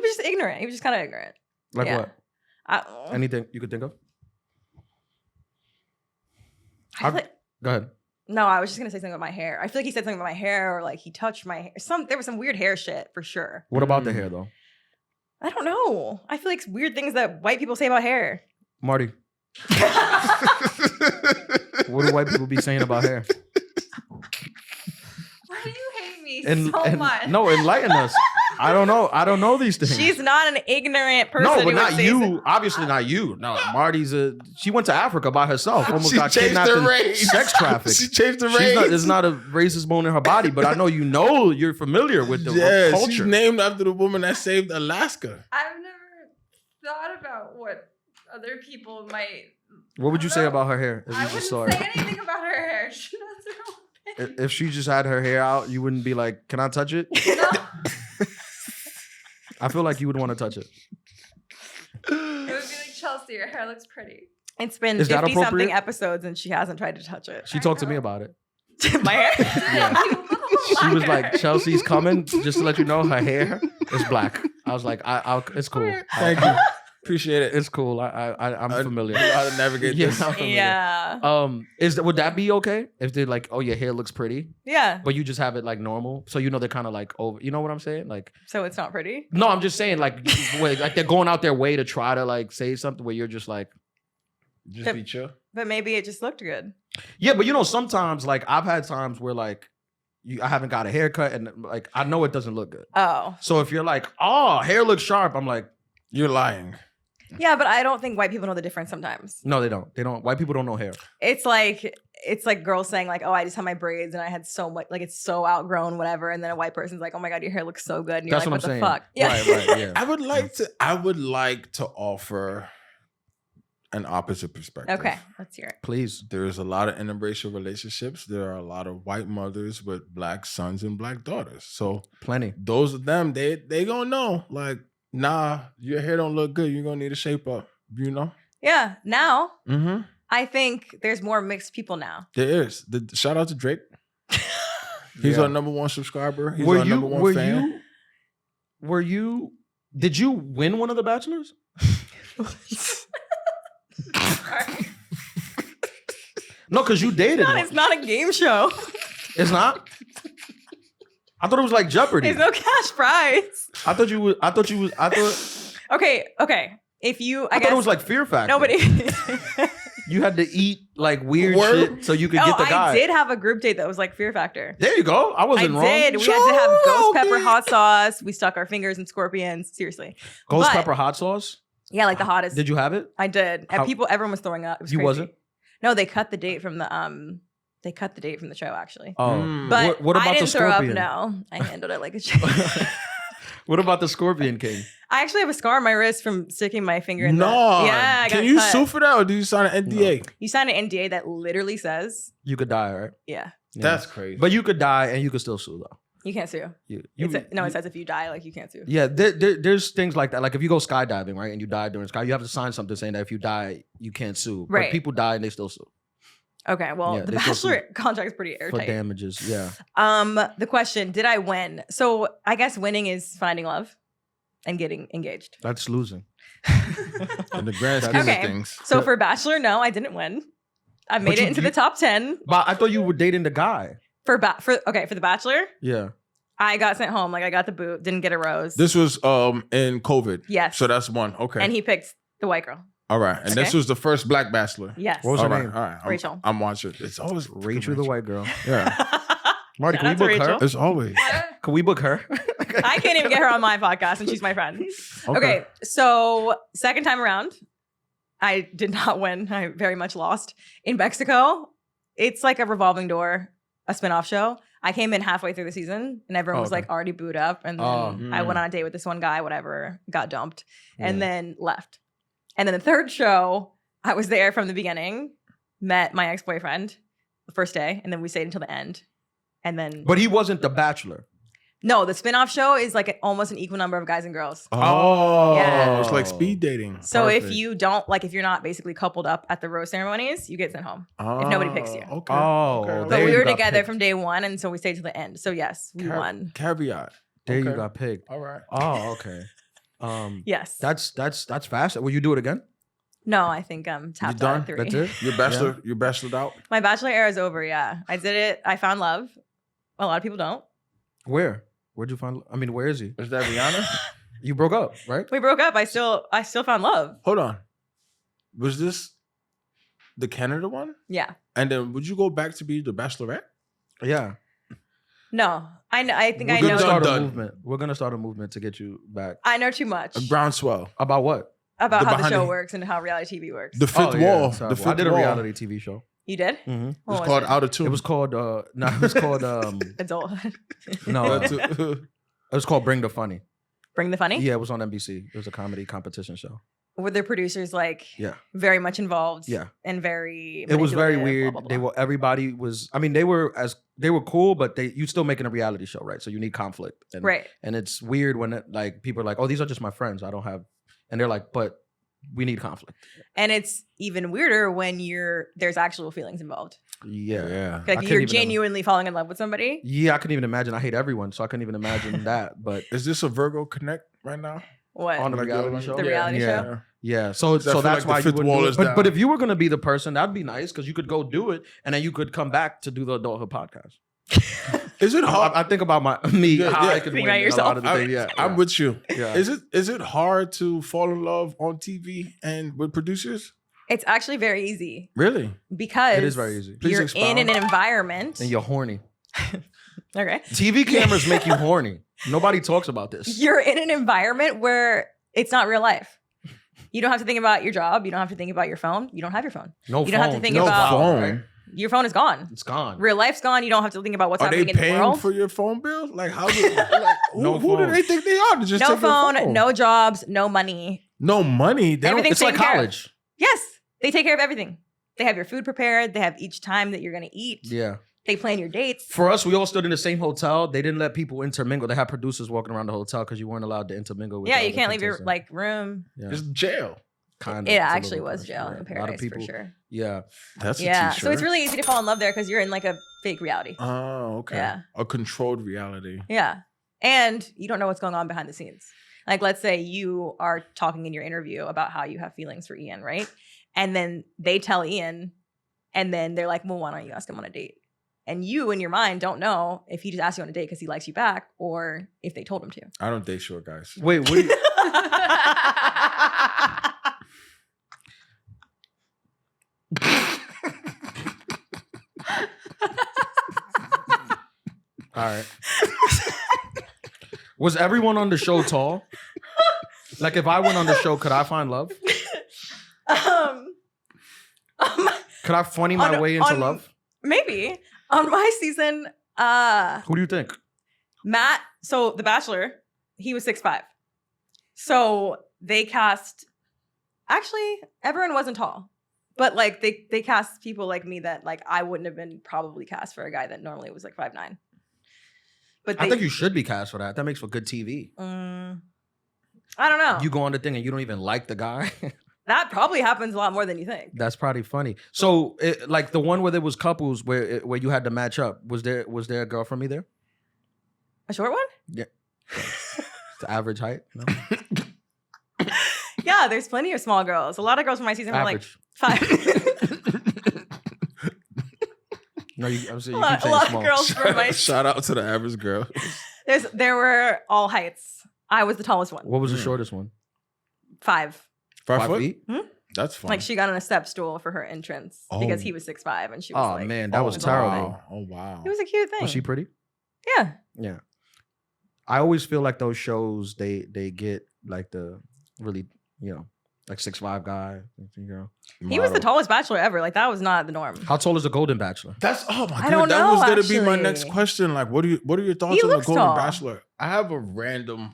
was just ignorant. He was just kind of ignorant. Like Yeah. what? Anything you could think of? Go ahead. No, I was just going to say something about my hair. I feel like he said something about my hair or like he touched my hair. There was some weird hair shit for sure. What about the hair though? I don't know. I feel like it's weird things that white people say about hair. Marty. What do white people be saying about hair? Why do you hate me so much? No, enlighten us. I don't know these things. She's not an ignorant person. No, but who would not say you. Obviously not you. No, Marty's she went to Africa by herself. Almost She got changed kidnapped her and race. sex trafficked. She changed the race. There's not a racist bone in her body, but I know you're familiar with the culture. She's named after the woman that saved Alaska. I've never thought about what other people might. What would you say about her hair if I you just wouldn't saw say her? anything about her hair. She does her own thing. If she just had her hair out, you wouldn't be like, "Can I touch it?" No. I feel like you would want to touch it. It would be like, Chelsea, your hair looks pretty. It's been Is that 50 something appropriate? episodes and she hasn't tried to touch it. She talked to me about it. My hair? Yeah. She was like, "Chelsea's coming. Just to let you know, her hair is black." I was like, "It's cool. Thank you. Appreciate it. It's cool. I'm familiar. How to navigate this. I'm familiar. Yeah. Would that be okay if they're like, "Oh, your hair looks pretty," Yeah. but you just have it like normal, so they're kind of like over. You know what I'm saying? Like, So it's not pretty? no, I'm just saying like they're going out their way to try to like say something where you're just like, Just be chill. But maybe it just looked good. yeah, but sometimes like I've had times where like I haven't got a haircut and like I know it doesn't look good. Oh. So if you're like, "Oh, hair looks sharp," I'm like, You're lying. Yeah, but I don't think white people know the difference sometimes. no, they don't. They don't. White people don't know hair. It's like girls saying like, "Oh, I just had my braids and I had so much, like it's so outgrown, whatever." And then a white person's like, "Oh my god, your hair looks so good." And you're That's like, what I'm "What the saying. fuck?" Yeah. Right. Yeah. I would like to offer. an opposite perspective. Okay, let's hear it. Please. There's a lot of interracial relationships. There are a lot of white mothers with black sons and black daughters. So Plenty. those of them, they gonna know, like, nah, your hair don't look good. You're gonna need a shape up, you know? Yeah, now Mm-hmm. I think there's more mixed people now. There is. Shout out to Drake. He's Yeah. our number one subscriber. He's our number one fan. Did you win one of the Bachelors? No, because you dated one. It's not a game show. It's not? I thought it was like Jeopardy. There's no cash prize. I thought Okay. If you, I thought it was like Fear Factor. nobody. You had to eat like weird Word. shit so you could get the guy. I did have a group date that was like Fear Factor. There you go. I I wasn't wrong. did. We had to have ghost pepper hot sauce. We stuck our fingers in scorpions. Seriously. Ghost But- pepper hot sauce. Yeah, like the hottest. Did you have it? I did. And How- everyone was throwing up. It was You crazy. wasn't? No, they cut the date from the They cut the date from the show actually. Oh, Mm. But what about I didn't the throw up. scorpion? No, I handled it like a champ. What about the Scorpion King? I actually have a scar on my wrist from sticking my finger in No. the. Yeah, I got Can you cut. sue for that, or do you sign an NDA? You signed an NDA that literally says, You could die, right? yeah, Yeah. That's crazy. But you could die and you could still sue though. you can't sue. It It says if you die, like you can't sue. Yeah, there's things like that. Like if you go skydiving, right, and you die during sky, you have to sign something saying that if you die, you can't sue. Right. But people die and they still sue Okay, well, Yeah, the they still sue. Bachelor contract is pretty for airtight. damages. Yeah. The question: did I win? So I guess winning is finding love and getting engaged. That's losing. In the grand scheme Okay. of things. So for Bachelor, no, I didn't win. I made But it you- into you- the top 10 But I thought you were dating the guy. for the Bachelor. Yeah. I got sent home. Like I got the boot, didn't get a rose. This was in COVID. Yes. So that's one. Okay. And he picked the white girl. All right. And this Okay. was the first black bachelor. Yes. What was All her right. name? All right. Rachel. I'm watching. It's always Rachel, the white girl. Yeah. Marty, Shout can we out to book her? Rachel. It's always. Can we book her? I can't even get her on my podcast, and she's my friend. Okay, so second time around, I did not win. I very much lost. In Mexico, it's like a revolving door, a spinoff show. I came in halfway through the season, and everyone was Okay. like already booed up. And then Oh. I went on a date with this one guy, whatever, got dumped, and then left. And then the third show, I was there from the beginning, met my ex-boyfriend the first day, and then we stayed until the end. And then But he wasn't the Bachelor. no, the spinoff show is like almost an equal number of guys and girls. Oh, Yeah. It's like speed dating. So if Perfect. you don't if you're not basically coupled up at the rose ceremonies, you get sent home. if nobody picks you. Okay. Oh, okay. But there we you were got together picked. from day one, and so we stayed to the end. So yes, we won. Caveat. There you Okay. got picked. All right. Oh, okay. Yes. That's fast. Will you do it again? no, I think I'm You tapped out done? at 3. That's it? Your bachelor. Your bachelored out. My bachelor era is over. Yeah, I did it. I found love. A lot of people don't. Where? Where'd you find? I mean, where is he? Is that Rihanna? You broke up, right? We broke up. I still found love. Hold on. Was this the Canada one? Yeah. And then would you go back to be the Bachelorette? Yeah. No, I think We're I gonna know. start a Done. movement. We're gonna start a movement to get you back. I know too much A groundswell. About what? about the how the behind show the- works and how reality TV works. The fifth wall. sorry. The I fifth did a wall. reality TV show. You did? Mm-hmm. It's What was called it? Out of Tune. It was called no, it was called Adulthood. no, it was called Bring the Funny. Bring the funny. Yeah, it was on NBC. It was a comedy competition show. Were the producers Yeah. very much involved? Yeah. And very. It was very manipulative, weird. blah, blah, They blah. were everybody was. I mean, they were cool, but you still making a reality show, right? So you need conflict, and, Right. And it's weird when people are like, "Oh, these are just my friends. I don't have," and they're like, "But we need conflict." And it's even weirder when there's actual feelings involved. Yeah, Yeah. Like couldn't you're even genuinely falling in love with somebody. Yeah, I couldn't even imagine. I hate everyone, so I couldn't even imagine that. But Is this a Virgo Connect right now? What? on the Like, reality show, The reality yeah. show? Yeah, so I feel that's like why the you fifth wouldn't wall do is it. down. But if you were gonna be the person, that'd be nice because you could go do it, and then you could come back to do the Adulthood podcast. Is it hard? I think about me, Yeah, how yeah. I could Think win about a yourself. lot of the things. Yeah, I'm with you. yeah. Is it hard to fall in love on TV and with producers? It's actually very easy Really? because It is very easy. Please you're expound. in an environment. And you're horny. Okay. TV cameras make you horny. Nobody talks about this. You're in an environment where it's not real life. You don't have to think about your job. You don't have to think about your phone. You don't have your phone. No You don't have to phone. think No about- phone. right? Your phone is gone. It's gone. Real life's gone. You don't have to think about what's Are they happening in the paying world. for your phone bill? Like how? Like, No who do phone. they think they are to just No take your phone, no jobs, no money. no money? They don't, Everything's It's like taken care of. college. Yes. They take care of everything. They have your food prepared. They have each time that you're going to eat. Yeah. They plan your dates. For us, we all stood in the same hotel. They didn't let people intermingle. They had producers walking around the hotel because you weren't allowed to intermingle with Yeah, the you other can't leave your contestants. room. Yeah. It's jail. Kind It actually was jail in Paradise for sure. Yeah. That's a Yeah, t-shirt. so it's really easy to fall in love there because you're in like a fake reality. Oh, okay. Yeah. A controlled reality. Yeah. And you don't know what's going on behind the scenes. Like, let's say you are talking in your interview about how you have feelings for Ian, right? And then they tell Ian, and then they're like, well, why don't you ask him on a date? And you, in your mind, don't know if he just asked you on a date because he likes you back or if they told him to. I don't date short guys. Wait, what do you... All right. Was everyone on the show tall? Like, if I went on the show, could I find love? Could I funny my way into love? Maybe. On my season, Who do you think? Matt, so The Bachelor, he was 6'5". So they cast, actually, everyone wasn't tall. But like they cast people like me that like I wouldn't have been probably cast for a guy that normally was like 5'9". But I think you should be cast for that. That makes for good TV. I don't know. You go on the thing and you don't even like the guy. That probably happens a lot more than you think. That's probably funny. So, like the one where there was couples where you had to match up. Was there a girl from me there? A short one? Yeah. The average height. No? Yeah, there's plenty of small girls. A lot of girls from my season Average. were like 5. No, I'm saying a you lot, keep a saying lot small. of girls from my Shout out to the average girl. there were all heights. I was the tallest one. What was the shortest one? 5. 5 foot? feet? That's fine. Like she got on a step stool for her entrance because he was 6'5" and she was Oh like, man, that was it's terrible. Wow. Oh wow. It was a cute thing. Was she pretty? Yeah. Yeah. I always feel like those shows they get like the really like 6'5" guy. He was the tallest bachelor ever. Like that was not the norm. How tall is the Golden Bachelor? That's oh my I god. don't That know, was gonna be my actually. next question. Like, what are your thoughts He on the looks Golden tall. Bachelor? I have a random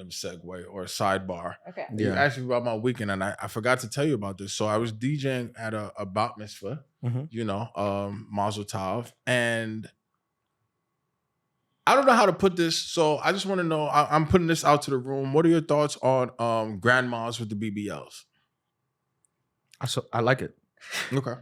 segue or sidebar. Okay. You Yeah. asked me about my weekend, and I forgot to tell you about this. So I was DJing at a bat mitzvah, Mhm. Mazel Tov, and I don't know how to put this. So I just want to know. I'm putting this out to the room. What are your thoughts on grandmas with the BBLs? I like it. Okay,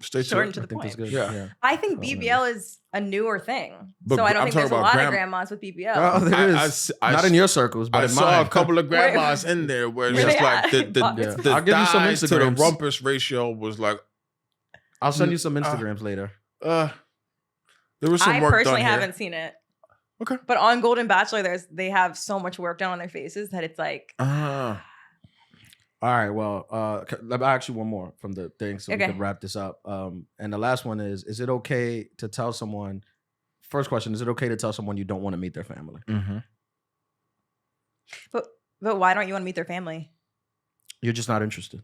stay Short tuned. and to the I think that's point. good. Yeah. I think Oh, BBL is a newer thing. But so I don't I'm think there's a talking lot about of grandmas with BBL. Oh, there is. I Not in your circles, but I in saw mine. a couple of grandmas in there where it's Where just they like at? the I'll give you some thighs to the Instagrams. rumpus ratio was like I'll send you some Instagrams later. there was some I work personally done here. haven't seen it. Okay. But on Golden Bachelor, they have so much work done on their faces that it's like All right. Well, let me ask you one more from the thing so we Okay. can wrap this up. And the last one is it okay to tell someone, first question, is it okay to tell someone you don't want to meet their family? Mm-hmm. But why don't you want to meet their family? You're just not interested.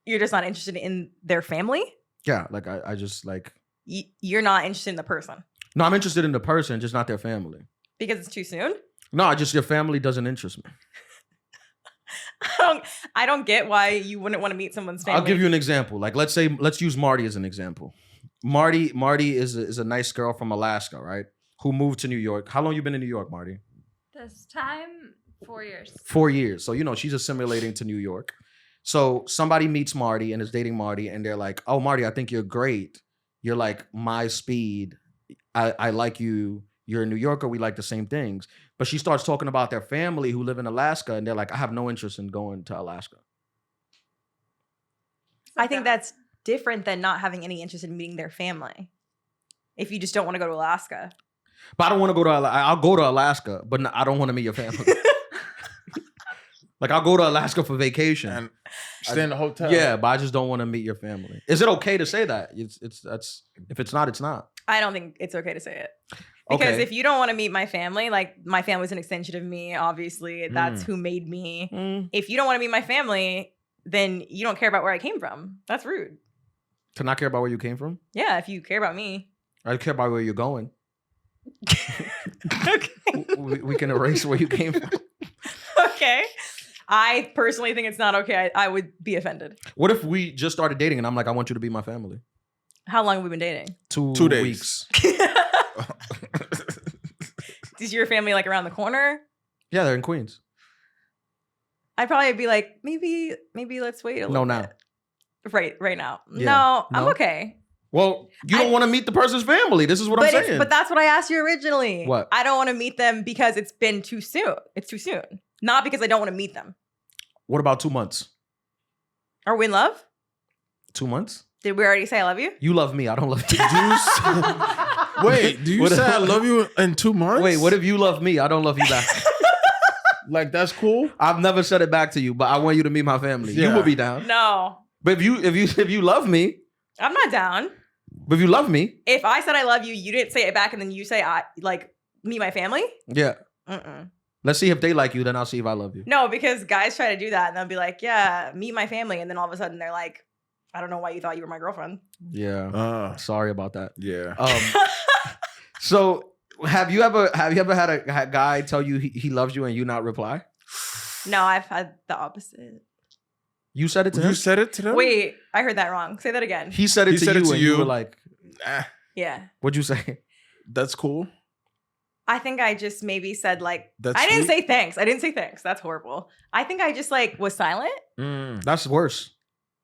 You're just not interested in their family? Yeah. Like I just like, You're not interested in the person no, I'm interested in the person, just not their family. because it's too soon? No, your family doesn't interest me. I don't get why you wouldn't want to meet someone's family. I'll give you an example. Like let's use Marty as an example. Marty is a nice girl from Alaska, right? Who moved to New York. How long you been in New York, Marty? This time, 4 years. 4 years. So, she's assimilating to New York. So somebody meets Marty and is dating Marty and they're like, oh, Marty, I think you're great. You're like my speed. I like you. You're a New Yorker. We like the same things. But she starts talking about their family who live in Alaska and they're like, I have no interest in going to Alaska. I think that's different than not having any interest in meeting their family. If you just don't want to go to Alaska. But I don't want to go to I'll go to Alaska, but I don't want to meet your family. Like I'll go to Alaska for vacation. And stay in the hotel. Yeah, but I just don't want to meet your family. Is it okay to say that? That's if it's not, it's not. I don't think it's okay to say it. Because Okay. if you don't want to meet my family, like my family's an extension of me, obviously. That's who made me. If you don't want to meet my family, then you don't care about where I came from. That's rude. To not care about where you came from? Yeah, if you care about me. I care about where you're going. Okay. We can erase where you came from. Okay. I personally think it's not okay. I would be offended. What if we just started dating and I'm like, I want you to be my family? How long have we been dating? 2 days. weeks. Is your family like around the corner? Yeah, they're in Queens. I'd probably be like, maybe let's wait a little No, bit. now. Right now. Yeah. No, I'm No? okay. Well, you don't want to meet the person's family. This is what I'm saying. But that's what I asked you originally. What? I don't want to meet them because it's been too soon. It's too soon. Not because I don't want to meet them. What about 2 months? Are we in love? 2 months? Did we already say I love you? You love me. I don't love you. Wait, do you What- say I love you in 2 months? Wait, what if you love me? I don't love you back. Like, that's cool? I've never said it back to you, but I want you to meet my family. You Yeah. will be down. No, But if you love me, I'm not down. but if you love me, If I said I love you, you didn't say it back, and then you say I like meet my family. yeah. Mm-mm. Let's see if they like you, then I'll see if I love you. No, because guys try to do that, and they'll be like, "Yeah, meet my family," and then all of a sudden they're like, "I don't know why you thought you were my girlfriend." Yeah. Sorry about that. Yeah. So have you ever had a guy tell you he loves you and you not reply? No, I've had the opposite. You said it to him? You said it to them? Wait, I heard that wrong. Say that again. He said it He to said you it to and you you. were like, Ah, Yeah. what'd you say? that's cool. I think I just maybe said like That's I didn't sweet. say thanks. I didn't say thanks. That's horrible. I think I just like was silent. That's worse.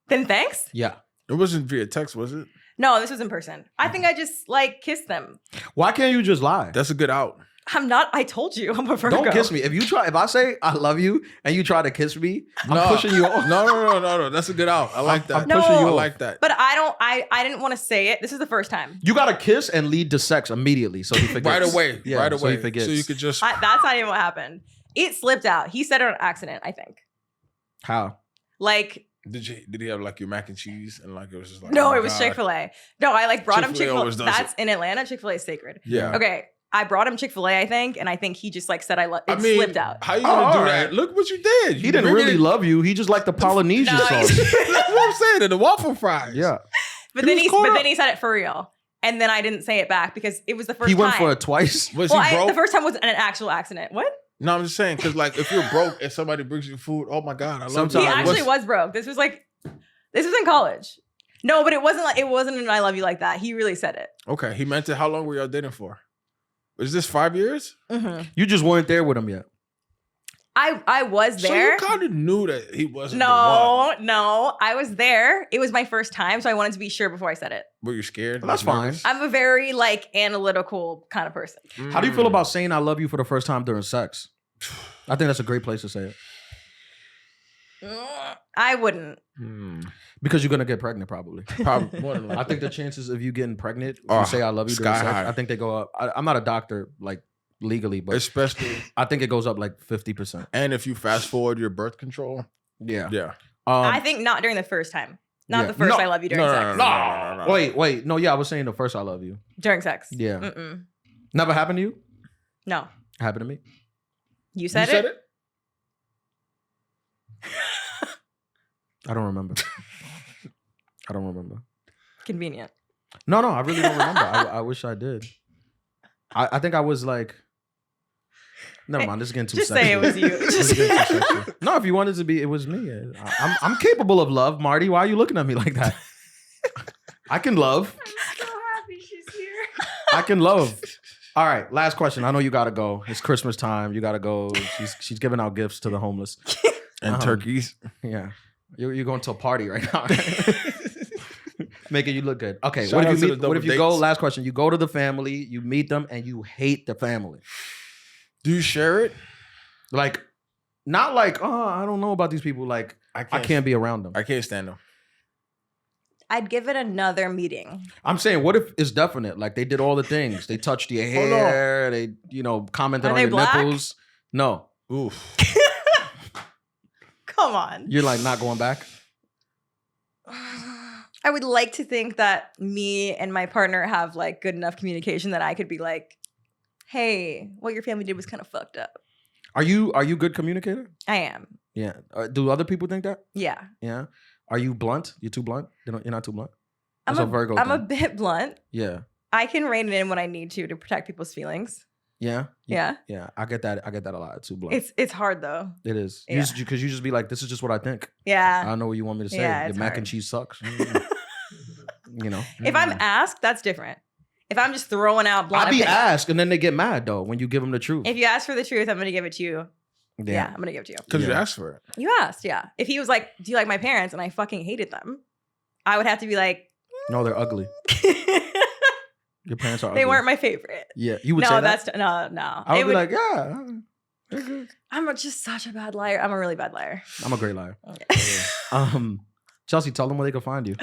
Then thanks? Yeah. It wasn't via text, was it? No, this was in person. I think I just like kissed them. Why can't you just lie? That's a good out. I'm not. I told you I'm a Virgo. Don't kiss me. If I say I love you and you try to kiss me, I'm pushing you off. No. That's a good out. I like that. I'm pushing you I off. like that. But I didn't want to say it. This is the first time. You gotta kiss and lead to sex immediately, so he forgets. Right away. Yeah, right so away. he forgets. So you could just. That's not even what happened. It slipped out. He said it on accident, I think. How? Like, Did he have like your mac and cheese and like it was just like no, oh my it was God. Chick-fil-A. No, I like brought him Chick-fil-A always Chick-fil-A. does That's in Atlanta. Chick-fil-A is sacred. Yeah. Okay. I brought him Chick-fil-A, I think, and I think he just like said I love. It I mean, slipped out. How you gonna Oh, do all that? right. Look what you did. He didn't really love you. He just liked the Polynesian No, sauce. That's what I'm saying. And the waffle fries. Yeah. But He then was he caught but up. then he said it for real, and then I didn't say it back because it was the first He time. went for it twice. Was Well, he broke? the first time was an actual accident. What? No, I'm just saying because like if you're broke and somebody brings you food, oh my God, I love Sometimes- you. He actually what's- was broke. This was in college. No, but it wasn't an I love you like that. He really said it. Okay, he meant it. How long were y'all dating for? Was this 5 years? Mm-hmm. You just weren't there with him yet. I was there. So you kind of knew that he wasn't the one. No, I was there. It was my first time, so I wanted to be sure before I said it. Were you scared? That's Like, fine. nervous? I'm a very like analytical kind of person. How do you feel about saying I love you for the first time during sex? I think that's a great place to say it. I wouldn't. Because you're gonna get pregnant, probably. Probably more than likely. I think the chances of you getting pregnant, if Oh, you say I love you during sky sex, high. I think they go up. I'm not a doctor, like legally, but Especially, I think it goes up like 50%. and if you fast forward your birth control, Yeah. yeah. I think not during the first time. Not yeah. the first No, I love you during sex. No. Wait. No, yeah, I was saying the first I love you. During sex. Yeah. Mm-mm. Never happened to you? No. Happened to me. You You said, said it? it? I don't remember. I don't remember. Convenient. No, I really don't remember. I wish I did. I think I was like, never mind. This is getting too Just sexual. say it was you. This is getting too sexual. No, if you wanted to be, it was me. I'm capable of love, Marty. Why are you looking at me like that? I can love. I'm so happy she's here. I can love. All right, last question. I know you gotta go. It's Christmas time. You gotta go. She's giving out gifts to the homeless And turkeys. Yeah, you're going to a party right now. Making you look good. Okay, Shout out to the what if you double go? dates. Last question. You go to the family. You meet them, and you hate the family. Do you share it? Like, not like, oh, I don't know about these people. Like, I can't be around them. I can't stand them. I'd give it another meeting. I'm saying, what if it's definite? Like, they did all the things. They touched your Hold on. hair. They, commented Are on they your black? nipples. No, Oof. Come on. you're like not going back. I would like to think that me and my partner have like good enough communication that I could be like, hey, what your family did was kind of fucked up. Are you a good communicator? I am. Yeah. Do other people think that? Yeah. Yeah. Are you blunt? You're too blunt? You're not too blunt? I'm That's a Virgo I'm a thing. bit blunt. Yeah. I can rein it in when I need to protect people's feelings. Yeah. Yeah. Yeah. I get that a lot too, Blunt. It's hard though. It is. Yeah. Because you just be like, this is just what I think. I Yeah. don't know what you want me to say. Yeah, Your it's mac hard. and cheese sucks. You know. If I'm asked, that's different. If I'm just throwing out blind I be opinions. asked and then they get mad though when you give them the truth. If you ask for the truth, I'm gonna give it to you. Yeah, I'm gonna give it to you. Because you Yeah. asked for it. You asked, yeah. If he was like, "Do you like my parents?" and I fucking hated them, I would have to be like, No, they're ugly. Your parents are ugly. they weren't my favorite. Yeah. You would No, say that? that's no. I It would be like, yeah. They're good. I'm just such a bad liar. I'm a really bad liar. I'm a great liar. Okay. Chelsea, tell them where they can find you.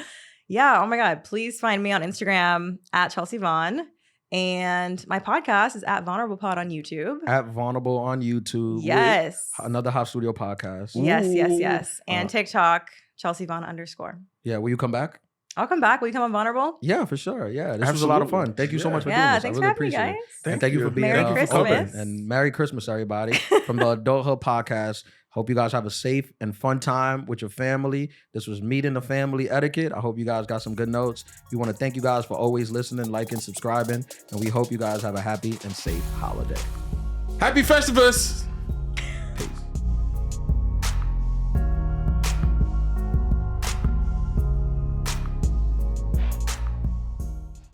Yeah. Oh my God. Please find me on Instagram at Chelsea Vaughn. And my podcast is at Vulnerable Pod on YouTube. At Vulnerable on YouTube. Yes. Another Hot Studio podcast. Yes. And TikTok, Chelsea Vaughn _. Yeah. Will you come back? I'll come back. Will you come on Vulnerable? Yeah, for sure. Yeah. This was a lot of fun. Absolutely. Thank you so much for doing Yeah. this. Thanks I for really having me, appreciate guys. it. And thank you for being Merry open. Christmas. And Merry Christmas, everybody, from the Adulthood podcast. Hope you guys have a safe and fun time with your family. This was Meeting the Family Etiquette. I hope you guys got some good notes. We want to thank you guys for always listening, liking, subscribing, and we hope you guys have a happy and safe holiday. Happy Festivus!